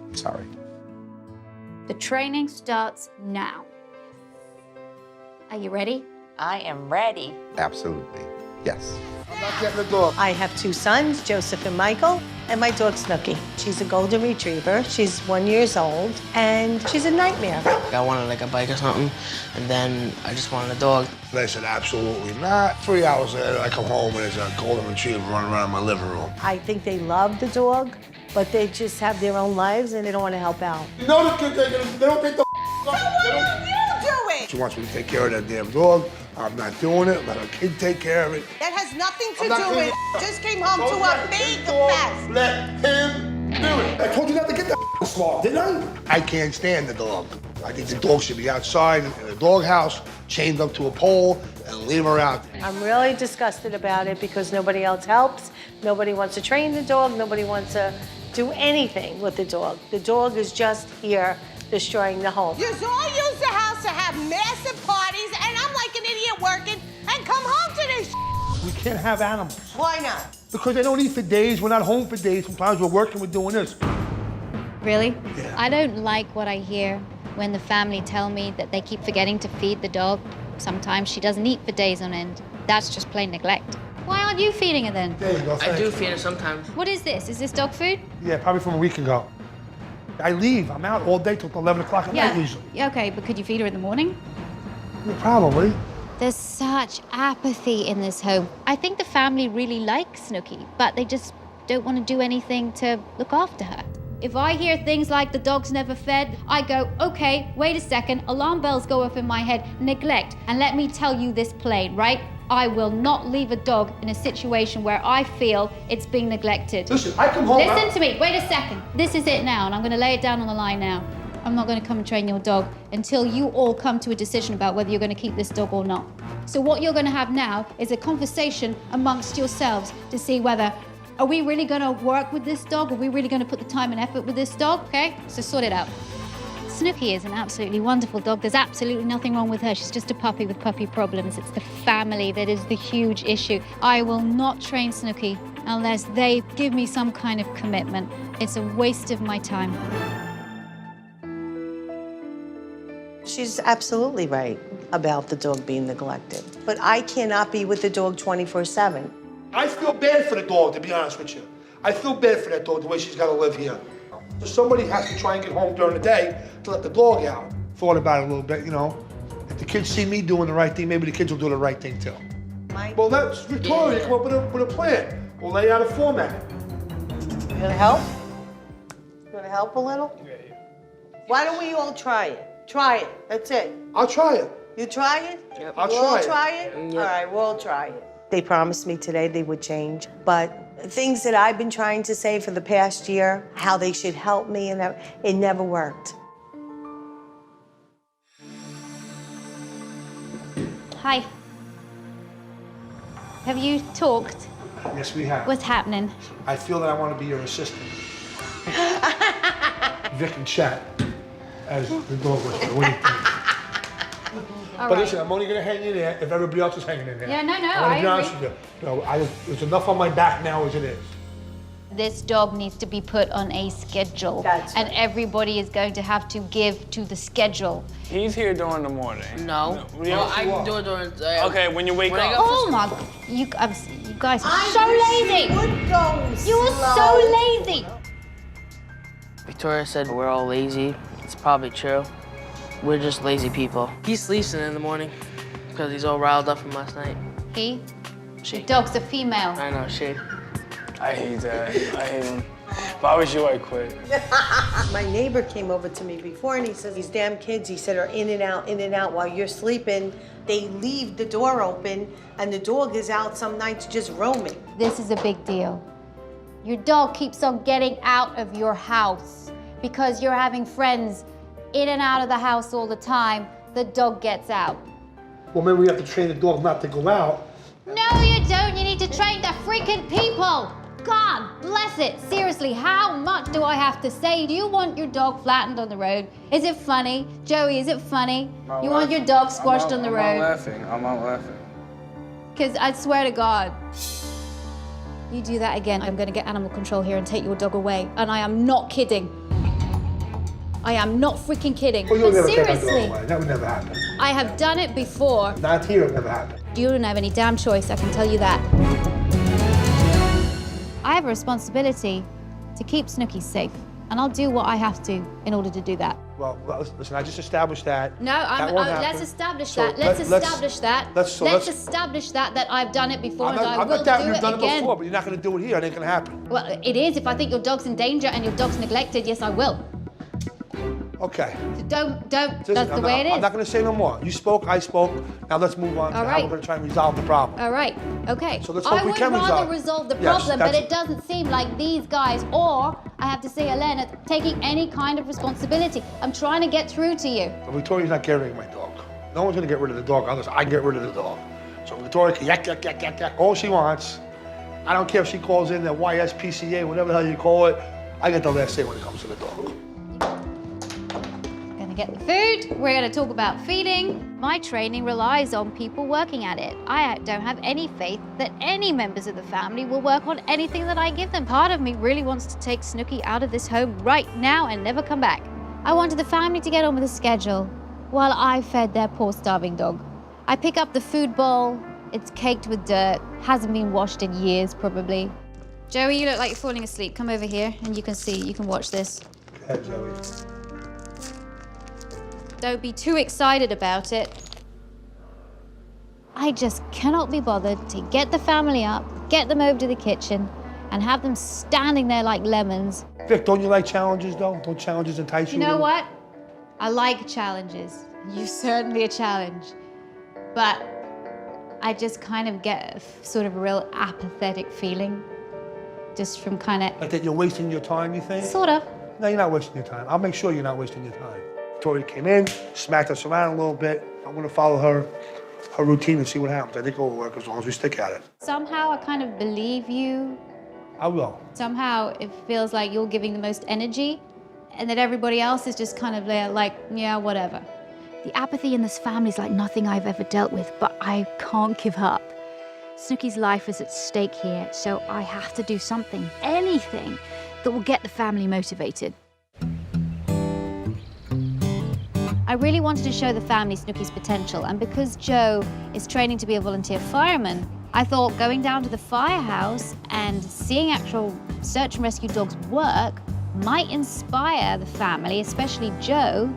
I'm sorry. The training starts now. Are you ready? I am ready. Absolutely, yes. I'm not getting the dog. I have 2 sons, Joseph and Michael, and my dog Snooky. She's a golden retriever. She's 1 year old, and she's a nightmare. I wanted like a bike or something, and then I just wanted a dog. They said, absolutely not. 3 hours later, I come home and there's a golden retriever running around in my living room. I think they love the dog, but they just have their own lives and they don't want to help out. You know the kids, they don't take the So why don't you do it? She wants me to take care of that damn dog. I'm not doing it. Let her kid take care of it. That has nothing I'm not to do doing with it. Just came home Don't to a let big the dog mess. Let him do it. I told you not to get the swab, didn't I? I can't stand the dog. I think the dog should be outside in a dog house, chained up to a pole, and leave her out there. I'm really disgusted about it because nobody else helps. Nobody wants to train the dog. Nobody wants to do anything with the dog. The dog is just here destroying the home. You all use the house to have massive parties, and I'm like an idiot working and come home to this. We can't have animals. Why not? Because they don't eat for days. We're not home for days. Sometimes we're working, we're doing this. Really? Yeah. I don't like what I hear when the family tell me that they keep forgetting to feed the dog. Sometimes she doesn't eat for days on end. That's just plain neglect. Why aren't you feeding her then? There you go. I do feed her sometimes. What is this? Is this dog food? Yeah, probably from a week ago. I leave. I'm out all day till 11 o'clock at night usually. Yeah, okay, but could you feed her in the morning? Yeah, probably. There's such apathy in this home. I think the family really likes Snooky, but they just don't want to do anything to look after her. If I hear things like the dog's never fed, I go, okay, wait a second, alarm bells go off in my head, neglect. And let me tell you this plain, right? I will not leave a dog in a situation where I feel it's being neglected. Listen, I come home. Listen to me, wait a second. This is it now, and I'm gonna lay it down on the line now. I'm not gonna come and train your dog until you all come to a decision about whether you're gonna keep this dog or not. So what you're gonna have now is a conversation amongst yourselves to see whether, are we really gonna work with this dog? Are we really gonna put the time and effort with this dog? Okay, so sort it out. Snooky is an absolutely wonderful dog. There's absolutely nothing wrong with her. She's just a puppy with puppy problems. It's the family that is the huge issue. I will not train Snooky unless they give me some kind of commitment. It's a waste of my time. She's absolutely right about the dog being neglected. But I cannot be with the dog 24/7. I feel bad for the dog, to be honest with you. I feel bad for that dog, the way she's got to live here. So somebody has to try and get home during the day to let the dog out. Thought about it a little bit, you know. If the kids see me doing the right thing, maybe the kids will do the right thing too. Well, that's Victoria, come up with a plan. We'll lay out a format. You gonna help? You gonna help a little? Yeah. Why don't we all try it? Try it, that's it. I'll try it. You try it? Yep. We'll all try it? Yep. All right, we'll try it. They promised me today they would change, but things that I've been trying to say for the past year, how they should help me, and that, it never worked. Hi. Have you talked? Yes, we have. What's happening? I feel that I want to be your assistant. Vic and Chat, as the dog was. What do you think? All But right. listen, I'm only gonna hang in there if everybody else is hanging in there. Yeah, no, I wanna I be honest agree. with you. No, there's enough on my back now as it is. This dog needs to be put on a schedule. And everybody is going to have to give to the schedule. He's here during the morning. No. I do it during the day. Okay, when you wake up. Oh my, you guys are so lazy. You are so lazy. Victoria said we're all lazy. It's probably true. We're just lazy people. He sleeps in the morning because he's all riled up from last night. He? She. The dog's a female. I know, she. I hate that. I hate him. If I was you, I'd quit. My neighbor came over to me before and he says, these damn kids, he said, are in and out while you're sleeping. They leave the door open and the dog is out some nights just roaming. This is a big deal. Your dog keeps on getting out of your house because you're having friends in and out of the house all the time, the dog gets out. Well, maybe we have to train the dog not to go out. No, you don't. You need to train the freaking people. God bless it. Seriously, how much do I have to say? Do you want your dog flattened on the road? Is it funny? Joey, is it funny? You want your dog squashed on the road? I'm not laughing. Because I swear to God, you do that again, I'm going to get animal control here and take your dog away. And I am not kidding. I am not freaking kidding. Well, you'll but never take our seriously, dog away. That would never happen. I have done it before. Not here, it never happened. You don't have any damn choice, I can tell you that. I have a responsibility to keep Snooky safe, and I'll do what I have to in order to do that. Well, listen, I just established that. No, let's establish So that. Let's establish that. let's establish that I've done it before and I I'm will not doubting do you've it done again. it before, but you're not going to do it here. It ain't going to happen. Well, it is. If I think your dog's in danger and your dog's neglected, yes, I will. Okay. So don't. Listen, That's the way it is. I'm not going to say no more. You spoke, I spoke. Now let's move on to All how right. we're going to try and resolve the problem. All right. Okay. So let's hope I we would can rather resolve the Yes, problem, but that's- it doesn't seem like these guys, or I have to say, Elena, taking any kind of responsibility. I'm trying to get through to you. So Victoria's not carrying my dog. No one's going to get rid of the dog unless I get rid of the dog. So Victoria can yak, yak, yak, yak, yak, all she wants. I don't care if she calls in the YSPCA, whatever the hell you call it. I get the last say when it comes to the dog. Get the food. We're going to talk about feeding. My training relies on people working at it. I don't have any faith that any members of the family will work on anything that I give them. Part of me really wants to take Snooky out of this home right now and never come back. I wanted the family to get on with the schedule while I fed their poor starving dog. I pick up the food bowl. It's caked with dirt. Hasn't been washed in years, probably. Joey, you look like you're falling asleep. Come over here and you can see. You can watch this. Go ahead, Joey. Don't be too excited about it. I just cannot be bothered to get the family up, get them over to the kitchen, and have them standing there like lemons. Vic, don't you like challenges, though? Don't challenges entice you? You know what? I like challenges. You're certainly a challenge. But I just kind of get a sort of a real apathetic feeling. Just from kind of... Like that you're wasting your time, you think? Sort of. No, you're not wasting your time. I'll make sure you're not wasting your time. Victoria came in, smacked us around a little bit. I'm going to follow her routine and see what happens. I think it will work as long as we stick at it. Somehow I kind of believe you. I will. Somehow it feels like you're giving the most energy and that everybody else is just kind of there like, yeah, whatever. The apathy in this family is like nothing I've ever dealt with, but I can't give up. Snooky's life is at stake here, so I have to do something, anything, that will get the family motivated. I really wanted to show the family Snooky's potential, and because Joe is training to be a volunteer fireman, I thought going down to the firehouse and seeing actual search and rescue dogs work might inspire the family, especially Joe,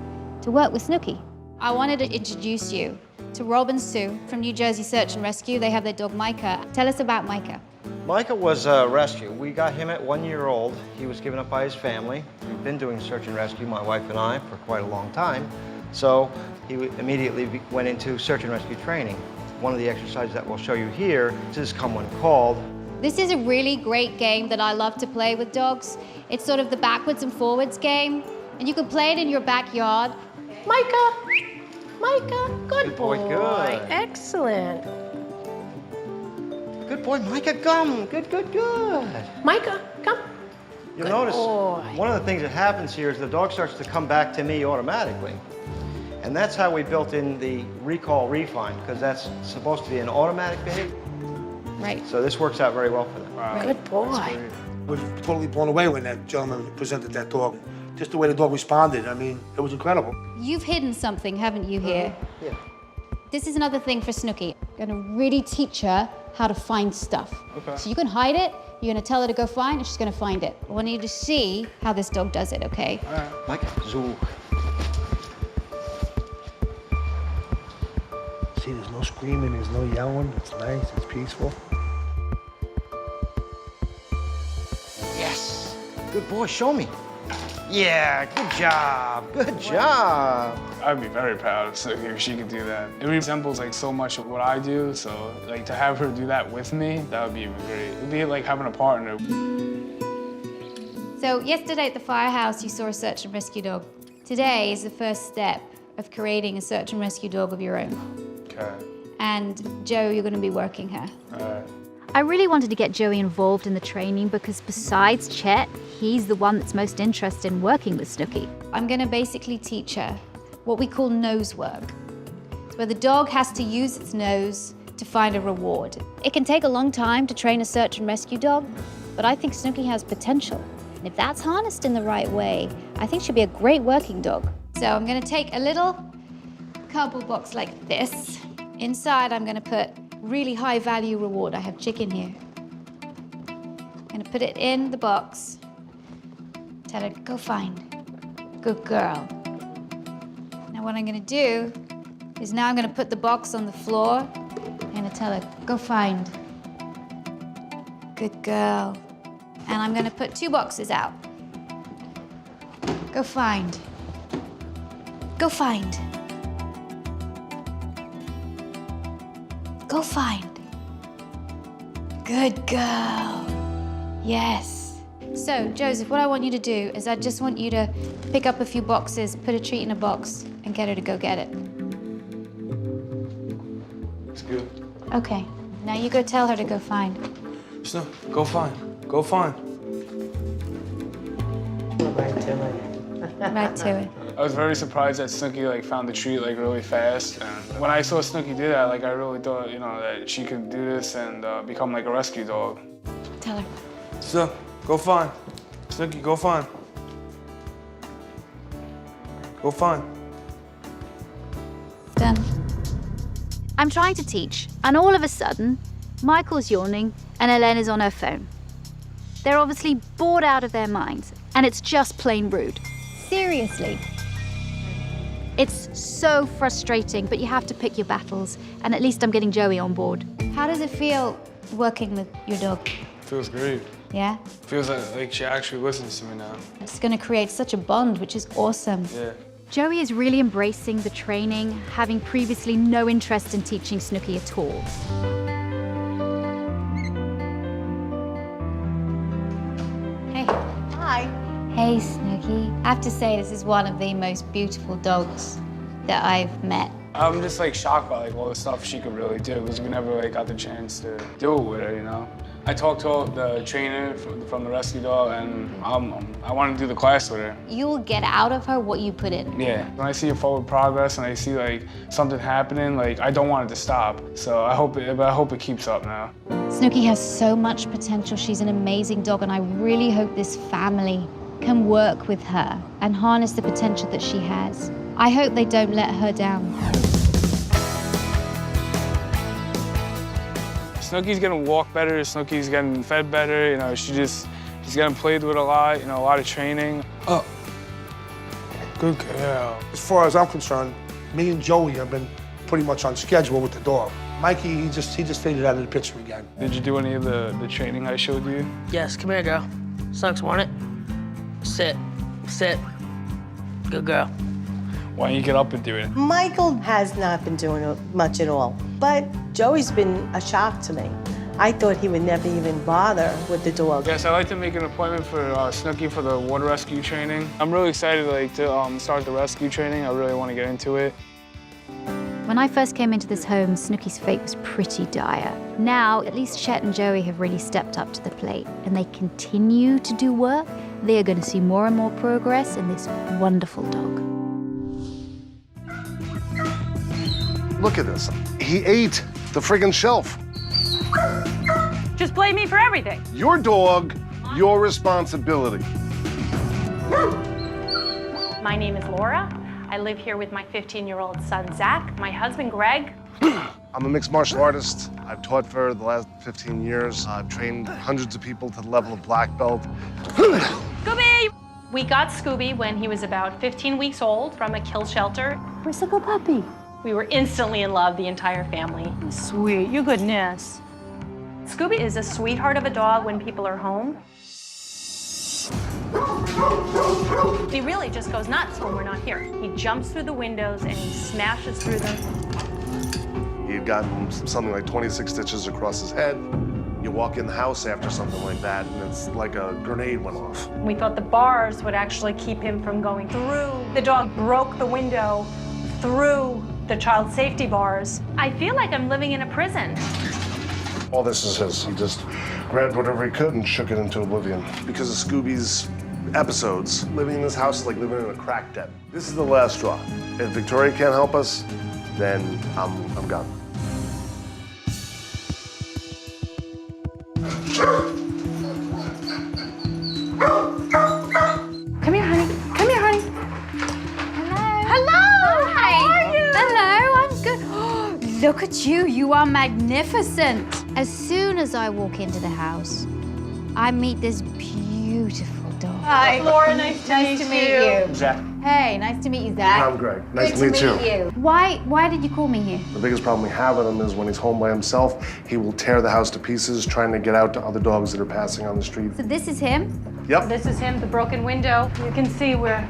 to work with Snooky. I wanted to introduce you to Rob and Sue from New Jersey Search and Rescue. They have their dog Micah. Tell us about Micah. Micah was a rescue. We got him at 1 year old. He was given up by his family. We've been doing search and rescue, my wife and I, for quite a long time. So he immediately went into search and rescue training. One of the exercises that we'll show you here is Come When Called. This is a really great game that I love to play with dogs. It's sort of the backwards and forwards game, and you can play it in your backyard. Micah! Micah, good boy, good. Excellent. Good boy, Micah, come. Good, good, good. Micah, come. You'll Good notice boy. one of the things that happens here is the dog starts to come back to me automatically. And that's how we built in the recall refine, because that's supposed to be an automatic behavior. Right. So this works out very well for them. Wow. Good boy. I was totally blown away when that gentleman presented that dog. Just the way the dog responded, I mean, it was incredible. You've hidden something, haven't you, here? Yeah. This is another thing for Snooky. I'm gonna really teach her how to find stuff. Okay. So you can hide it, you're gonna tell her to go find, and she's gonna find it. I want you to see how this dog does it, okay? All right. Micah, zoom. See, there's no screaming, there's no yelling. It's nice, it's peaceful. Yes. Good boy, show me. Yeah, good job. Good job. I'd be very proud of Snooki if she could do that. It resembles like so much of what I do, so like to have her do that with me, that would be great. It'd be like having a partner. So yesterday at the firehouse, you saw a search and rescue dog. Today is the first step of creating a search and rescue dog of your own. Okay. And Joe, you're going to be working her. All right. I really wanted to get Joey involved in the training because besides Chet, he's the one that's most interested in working with Snooki. I'm going to basically teach her what we call nose work. It's where the dog has to use its nose to find a reward. It can take a long time to train a search and rescue dog, but I think Snooki has potential. And if that's harnessed in the right way, I think she'll be a great working dog. So I'm going to take a little cardboard box like this. Inside, I'm going to put really high value reward. I have chicken here. I'm going to put it in the box. Tell her, go find. Good girl. Now what I'm going to do is now I'm going to put the box on the floor. I'm going to tell her, go find. Good girl. And I'm going to put 2 boxes out. Go find. Go find. Go find. Good girl. Yes. So, Joseph, what I want you to do is I just want you to pick up a few boxes, put a treat in a box, and get her to go get it. It's good. Okay. Now you go tell her to go find. So, go find. Go find. Right to it. I was very surprised that Snooki found the treat really fast. And when I saw Snooki do that, I really thought, that she could do this and become a rescue dog. Tell her. So, go find. Snooki, go find. Go find. Done. I'm trying to teach, and all of a sudden, Michael's yawning and Elena's on her phone. They're obviously bored out of their minds, and it's just plain rude. Seriously. It's so frustrating, but you have to pick your battles, and at least I'm getting Joey on board. How does it feel working with your dog? Feels great. Yeah? Feels like she actually listens to me now. It's going to create such a bond, which is awesome. Yeah. Joey is really embracing the training, having previously no interest in teaching Snooki at all. Hey. Hi. Hey, Snooki. I have to say, this is one of the most beautiful dogs that I've met. I'm just shocked by all the stuff she could really do because we never got the chance to do it with her, I talked to the trainer from the rescue dog and I want to do the class with her. You'll get out of her what you put in. Yeah. When I see a forward progress and I see something happening, I don't want it to stop. So I hope it keeps up now. Snooki has so much potential. She's an amazing dog, and I really hope this family can work with her and harness the potential that she has. I hope they don't let her down. Snooki's getting walk better, Snooki's getting fed better, she's getting played with a lot, a lot of training. Oh, good girl. As far as I'm concerned, me and Joey have been pretty much on schedule with the dog. Mikey, he just faded out of the picture again. Did you do any of the training I showed you? Yes, come here, girl. Sucks, want it? Sit, sit. Good girl. Why don't you get up and do it? Michael has not been doing much at all, but Joey's been a shock to me. I thought he would never even bother with the dog. Yes, I'd like to make an appointment for Snooki for the water rescue training. I'm really excited to start the rescue training. I really want to get into it. When I first came into this home, Snooki's fate was pretty dire. Now, at least Chet and Joey have really stepped up to the plate, and they continue to do work. They are going to see more and more progress in this wonderful dog. Look at this. He ate the friggin' shelf. Just blame me for everything. Your dog, your responsibility. My name is Laura. I live here with my 15-year-old son, Zach, my husband, Greg. I'm a mixed martial artist. I've taught for the last 15 years. I've trained hundreds of people to the level of black belt. Scooby! We got Scooby when he was about 15 weeks old from a kill shelter. Where's the little puppy? We were instantly in love, the entire family. Sweet, you goodness. Scooby is a sweetheart of a dog when people are home. He really just goes nuts when we're not here. He jumps through the windows and he smashes through them. He had gotten something like 26 stitches across his head. You walk in the house after something like that, and it's like a grenade went off. We thought the bars would actually keep him from going through. The dog broke the window through the child safety bars. I feel like I'm living in a prison. All this is his. He just grabbed whatever he could and shook it into oblivion. Because of Scooby's episodes, living in this house is like living in a crack den. This is the last straw. If Victoria can't help us, then I'm gone. Come here, honey. Come here, honey. Hello. Hi. How are you? Hello, I'm good. Look at you. You are magnificent. As soon as I walk into the house, I meet this beautiful dog. Hi, Laura. Nice to meet you. Zach. Hey, nice to meet you, Zach. I'm Greg. Nice Good to meet you. Why did you call me here? The biggest problem we have with him is when he's home by himself, he will tear the house to pieces trying to get out to other dogs that are passing on the street. So this is him? Yep. This is him, the broken window. You can see where...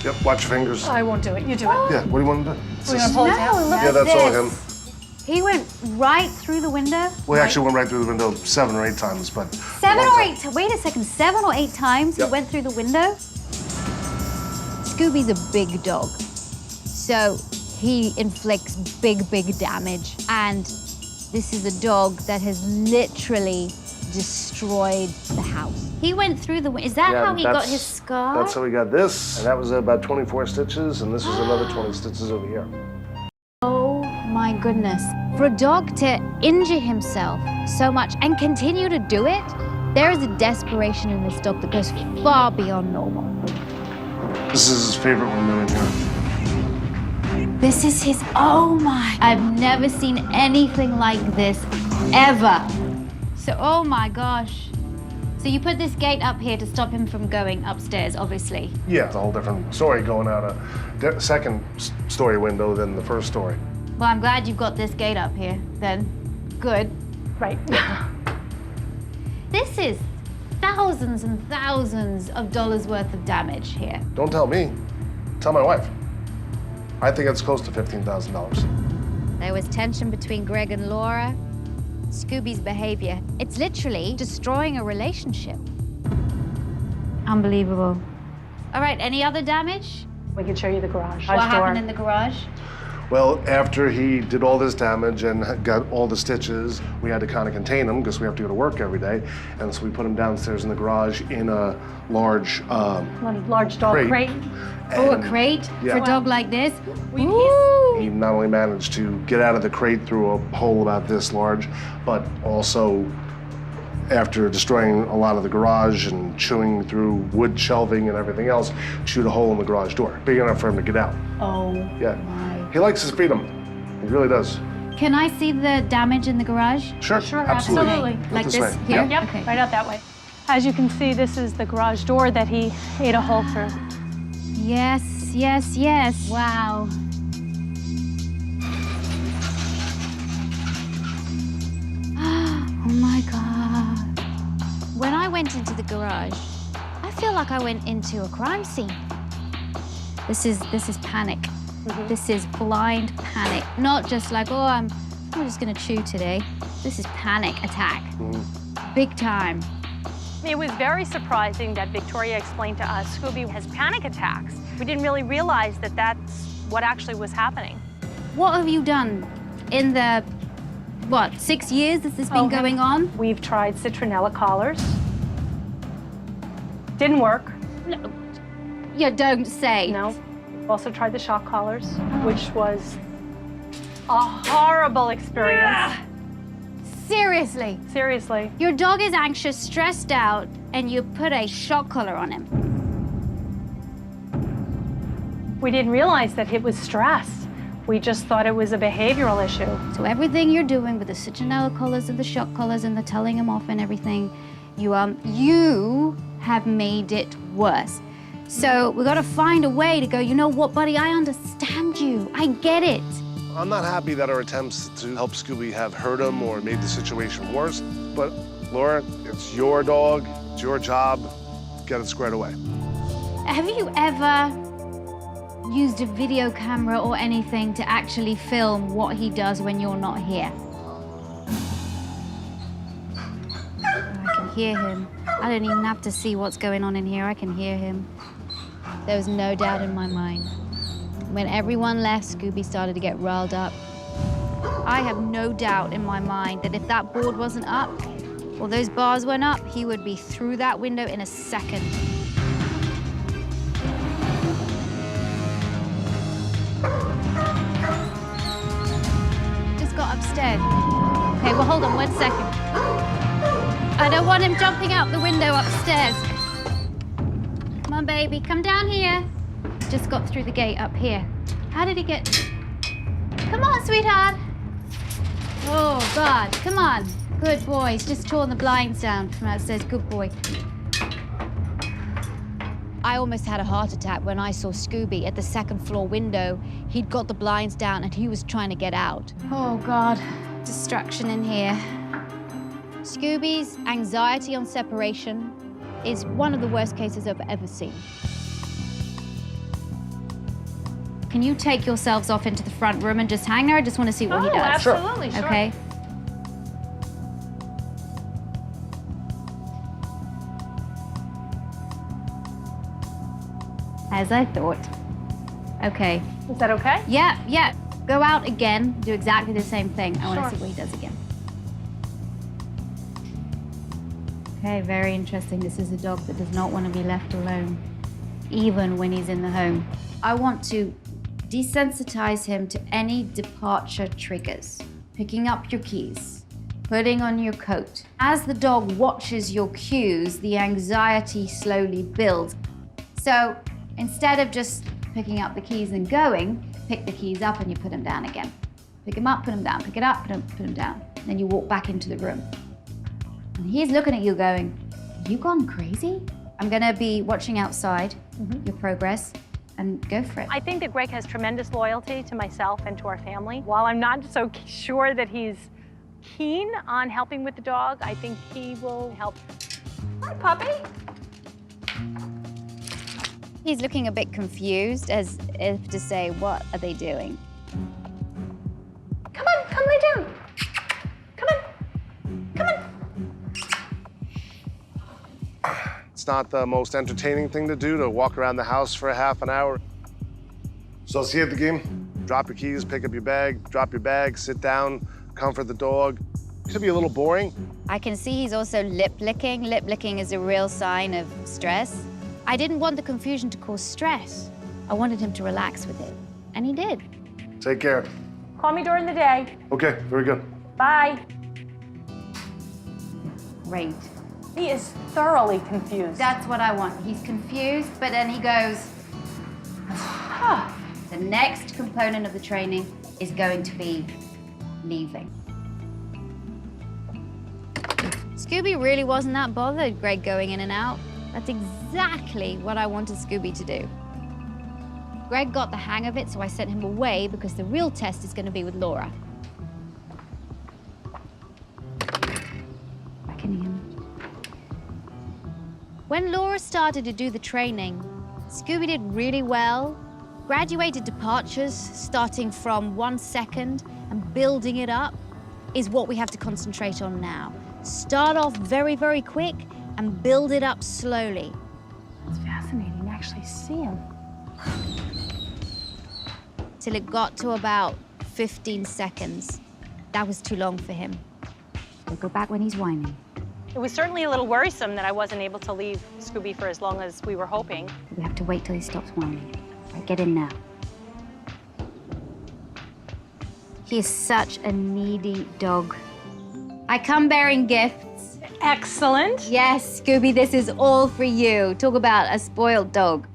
Yep, watch your fingers. I won't do it. You do it. Yeah, what do you want to do? We're gonna pull it down. look Yeah, at that's all him. this. He went right through the window? We actually went right through the window 7 or 8 times, but... 7 or 8 wait a second, 7 or 8 times Yep. he went through the window? Scooby's a big dog, so he inflicts big damage. And this is a dog that has literally destroyed the house. He went through the window. Is that how he got his scar? That's how we got this, and that was about 24 stitches, and this is another 20 stitches over here. Oh my goodness. For a dog to injure himself so much and continue to do it, there is a desperation in this dog that goes far beyond normal. This is his favorite window in here. This is his, oh my. I've never seen anything like this, ever. So, oh my gosh. So you put this gate up here to stop him from going upstairs, obviously. Yeah, it's a whole different story going out a second story window than the first story. Well, I'm glad you've got this gate up here, then. Good. Right. This is thousands and thousands of dollars worth of damage here. Don't tell me. Tell my wife. I think it's close to $15,000. There was tension between Greg and Laura. Scooby's behavior, it's literally destroying a relationship. Unbelievable. All right, any other damage? We can show you the garage. What happened in the garage? Well, after he did all this damage and got all the stitches, we had to kind of contain him because we have to go to work every day. And so we put him downstairs in the garage in a large large dog crate. Oh, a crate Yeah. for a dog like this? He not only managed to get out of the crate through a hole about this large, but also after destroying a lot of the garage and chewing through wood shelving and everything else, chewed a hole in the garage door, big enough for him to get out. Oh. Yeah. He likes his freedom. He really does. Can I see the damage in the garage? Sure, Absolutely. Like This this way. here? Yep, Okay. right out that way. As you can see, this is the garage door that he ate a hole through. Yes, yes, yes. Wow. Oh my God. When I went into the garage, I feel like I went into a crime scene. This is panic. This is blind panic. Not just like, oh, I'm just gonna chew today. This is panic attack. Big time. It was very surprising that Victoria explained to us Scooby has panic attacks. We didn't really realize that that's what actually was happening. What have you done in the, 6 years that this has been going on? We've tried citronella collars. Didn't work. No. You don't say. No. We've also tried the shock collars, which was a horrible experience. Seriously? Seriously. Your dog is anxious, stressed out, and you put a shock collar on him. We didn't realize that it was stress. We just thought it was a behavioral issue. So everything you're doing with the citronella collars and the shock collars and the telling him off and everything, you have made it worse. So we gotta find a way to go, you know what, buddy, I understand you. I get it. I'm not happy that our attempts to help Scooby have hurt him or made the situation worse, but Laura, it's your dog, it's your job, get it squared away. Have you ever used a video camera or anything to actually film what he does when you're not here? hear him. I don't even have to see what's going on in here. I can hear him. There was no doubt in my mind. When everyone left, Scooby started to get riled up. I have no doubt in my mind that if that board wasn't up, or those bars weren't up, he would be through that window in a second. Just got upstairs. Okay, well, hold on 1 second. I don't want him jumping out the window upstairs. Come on, baby, come down here. Just got through the gate up here. How did he get? Come on, sweetheart. Oh, God, come on. Good boy. He's just torn the blinds down from upstairs. Good boy. I almost had a heart attack when I saw Scooby at the second floor window. He'd got the blinds down and he was trying to get out. Oh, God. Distraction in here. Scooby's anxiety on separation is one of the worst cases I've ever seen. Can you take yourselves off into the front room and just hang there? I just want to see what he does. Absolutely, sure. Okay. As I thought. Okay. Is that okay? Yeah, yeah. Go out again, do exactly the same thing. I want to Sure. see what he does again. Okay, very interesting. This is a dog that does not want to be left alone, even when he's in the home. I want to desensitize him to any departure triggers. Picking up your keys, putting on your coat. As the dog watches your cues, the anxiety slowly builds. So instead of just picking up the keys and going, pick the keys up and you put them down again. Pick them up, put them down, pick it up, put them down. Then you walk back into the room. And he's looking at you going, have you gone crazy? I'm gonna be watching outside your progress and go for it. I think that Greg has tremendous loyalty to myself and to our family. While I'm not so sure that he's keen on helping with the dog, I think he will help. Hi, puppy. He's looking a bit confused, as if to say, what are they doing? Come on, come lay down. Come on, come on. It's not the most entertaining thing to do, to walk around the house for a half an hour. So see you at the game. Drop your keys, pick up your bag, drop your bag, sit down, comfort the dog. Could be a little boring. I can see he's also lip licking. Lip licking is a real sign of stress. I didn't want the confusion to cause stress. I wanted him to relax with it, and he did. Take care. Call me during the day. Okay, very good. Bye. Great. He is thoroughly confused. That's what I want. He's confused, but then he goes, the next component of the training is going to be leaving. Scooby really wasn't that bothered, Greg going in and out. That's exactly what I wanted Scooby to do. Greg got the hang of it, so I sent him away because the real test is going to be with Laura. Back in him. When Laura started to do the training, Scooby did really well. Graduated departures, starting from 1 second and building it up, is what we have to concentrate on now. Start off very, very quick and build it up slowly. It's fascinating to actually see him. Till it got to about 15 seconds. That was too long for him. We'll go back when he's whining. It was certainly a little worrisome that I wasn't able to leave Scooby for as long as we were hoping. We have to wait till he stops whining. Right, get in now. He is such a needy dog. I come bearing gifts. Excellent. Yes, Scooby, this is all for you. Talk about a spoiled dog.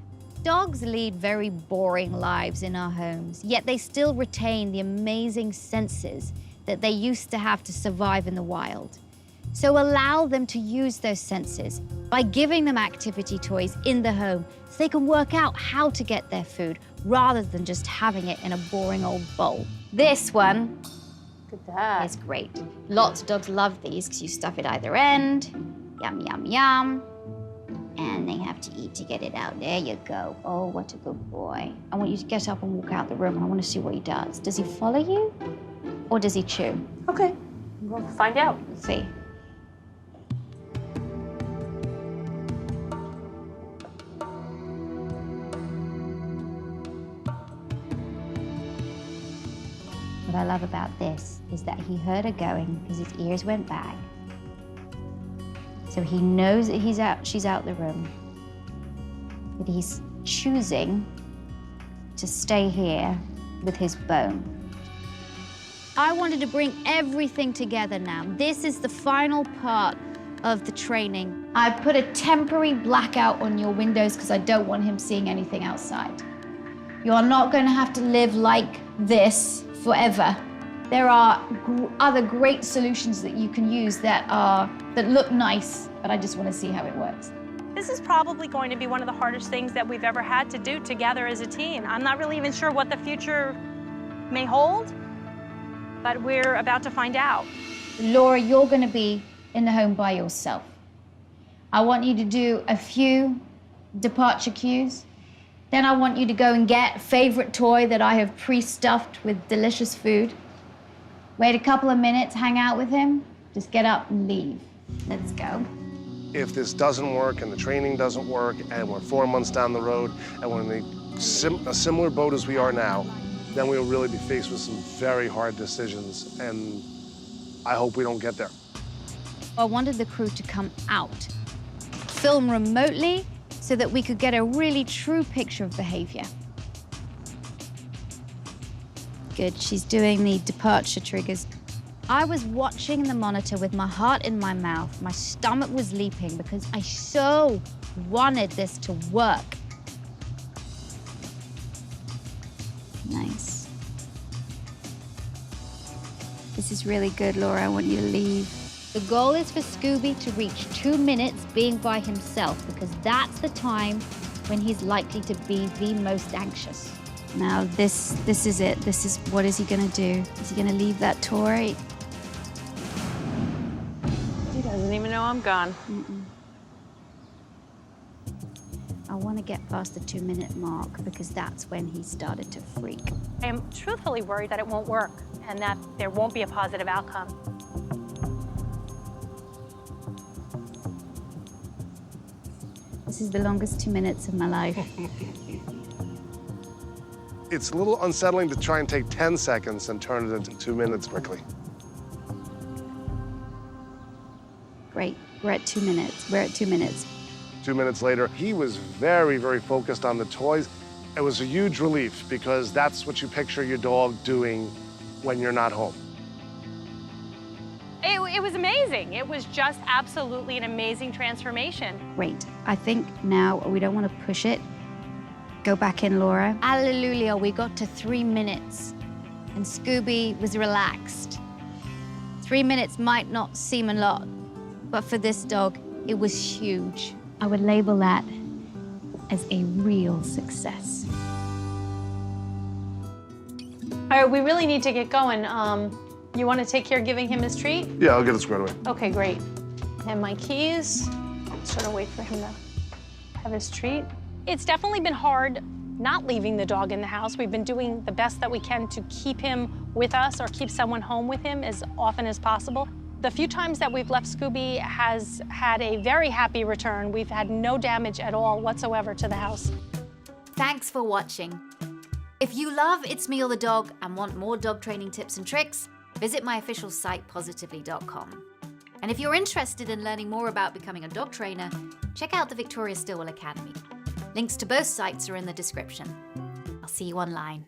Dogs lead very boring lives in our homes, yet they still retain the amazing senses that they used to have to survive in the wild. So allow them to use those senses by giving them activity toys in the home so they can work out how to get their food rather than just having it in a boring old bowl. This one is great. Lots of dogs love these because you stuff it either end. Yum, yum, yum. And they have to eat to get it out. There you go. Oh, what a good boy. I want you to get up and walk out the room, and I want to see what he does. Does he follow you, or does he chew? Okay, we'll find out. Let's see. I love about this is that he heard her going because his ears went back. So he knows that she's out the room, but he's choosing to stay here with his bone. I wanted to bring everything together now. This is the final part of the training. I put a temporary blackout on your windows because I don't want him seeing anything outside. You are not going to have to live like this forever. There are other great solutions that you can use that look nice, but I just want to see how it works. This is probably going to be one of the hardest things that we've ever had to do together as a team. I'm not really even sure what the future may hold, but we're about to find out. Laura, you're going to be in the home by yourself. I want you to do a few departure cues. Then I want you to go and get a favorite toy that I have pre-stuffed with delicious food. Wait a couple of minutes, hang out with him, just get up and leave. Let's go. If this doesn't work and the training doesn't work and we're 4 months down the road and we're in a similar boat as we are now, then we'll really be faced with some very hard decisions, and I hope we don't get there. I wanted the crew to come out, film remotely, so that we could get a really true picture of behavior. Good, she's doing the departure triggers. I was watching the monitor with my heart in my mouth. My stomach was leaping because I so wanted this to work. Nice. This is really good, Laura. I want you to leave. The goal is for Scooby to reach 2 minutes being by himself because that's the time when he's likely to be the most anxious. Now, this is it. What is he gonna do? Is he gonna leave that toy? He doesn't even know I'm gone. I want to get past the 2 minute mark because that's when he started to freak. I am truthfully worried that it won't work and that there won't be a positive outcome. This is the longest 2 minutes of my life. It's a little unsettling to try and take 10 seconds and turn it into 2 minutes quickly. Great, we're at 2 minutes. We're at 2 minutes. 2 minutes later, he was very, very focused on the toys. It was a huge relief because that's what you picture your dog doing when you're not home. It was amazing. It was just absolutely an amazing transformation. Great. I think now we don't want to push it. Go back in, Laura. Hallelujah, we got to 3 minutes and Scooby was relaxed. 3 minutes might not seem a lot, but for this dog, it was huge. I would label that as a real success. All right, we really need to get going. You want to take care of giving him his treat? Yeah, I'll get it squared away. Okay, great. And my keys. Sort of wait for him to have his treat. It's definitely been hard not leaving the dog in the house. We've been doing the best that we can to keep him with us or keep someone home with him as often as possible. The few times that we've left, Scooby has had a very happy return. We've had no damage at all whatsoever to the house. Thanks for watching. If you love It's Me or the Dog and want more dog training tips and tricks, visit my official site, positively.com. And if you're interested in learning more about becoming a dog trainer, check out the Victoria Stilwell Academy. Links to both sites are in the description. I'll see you online.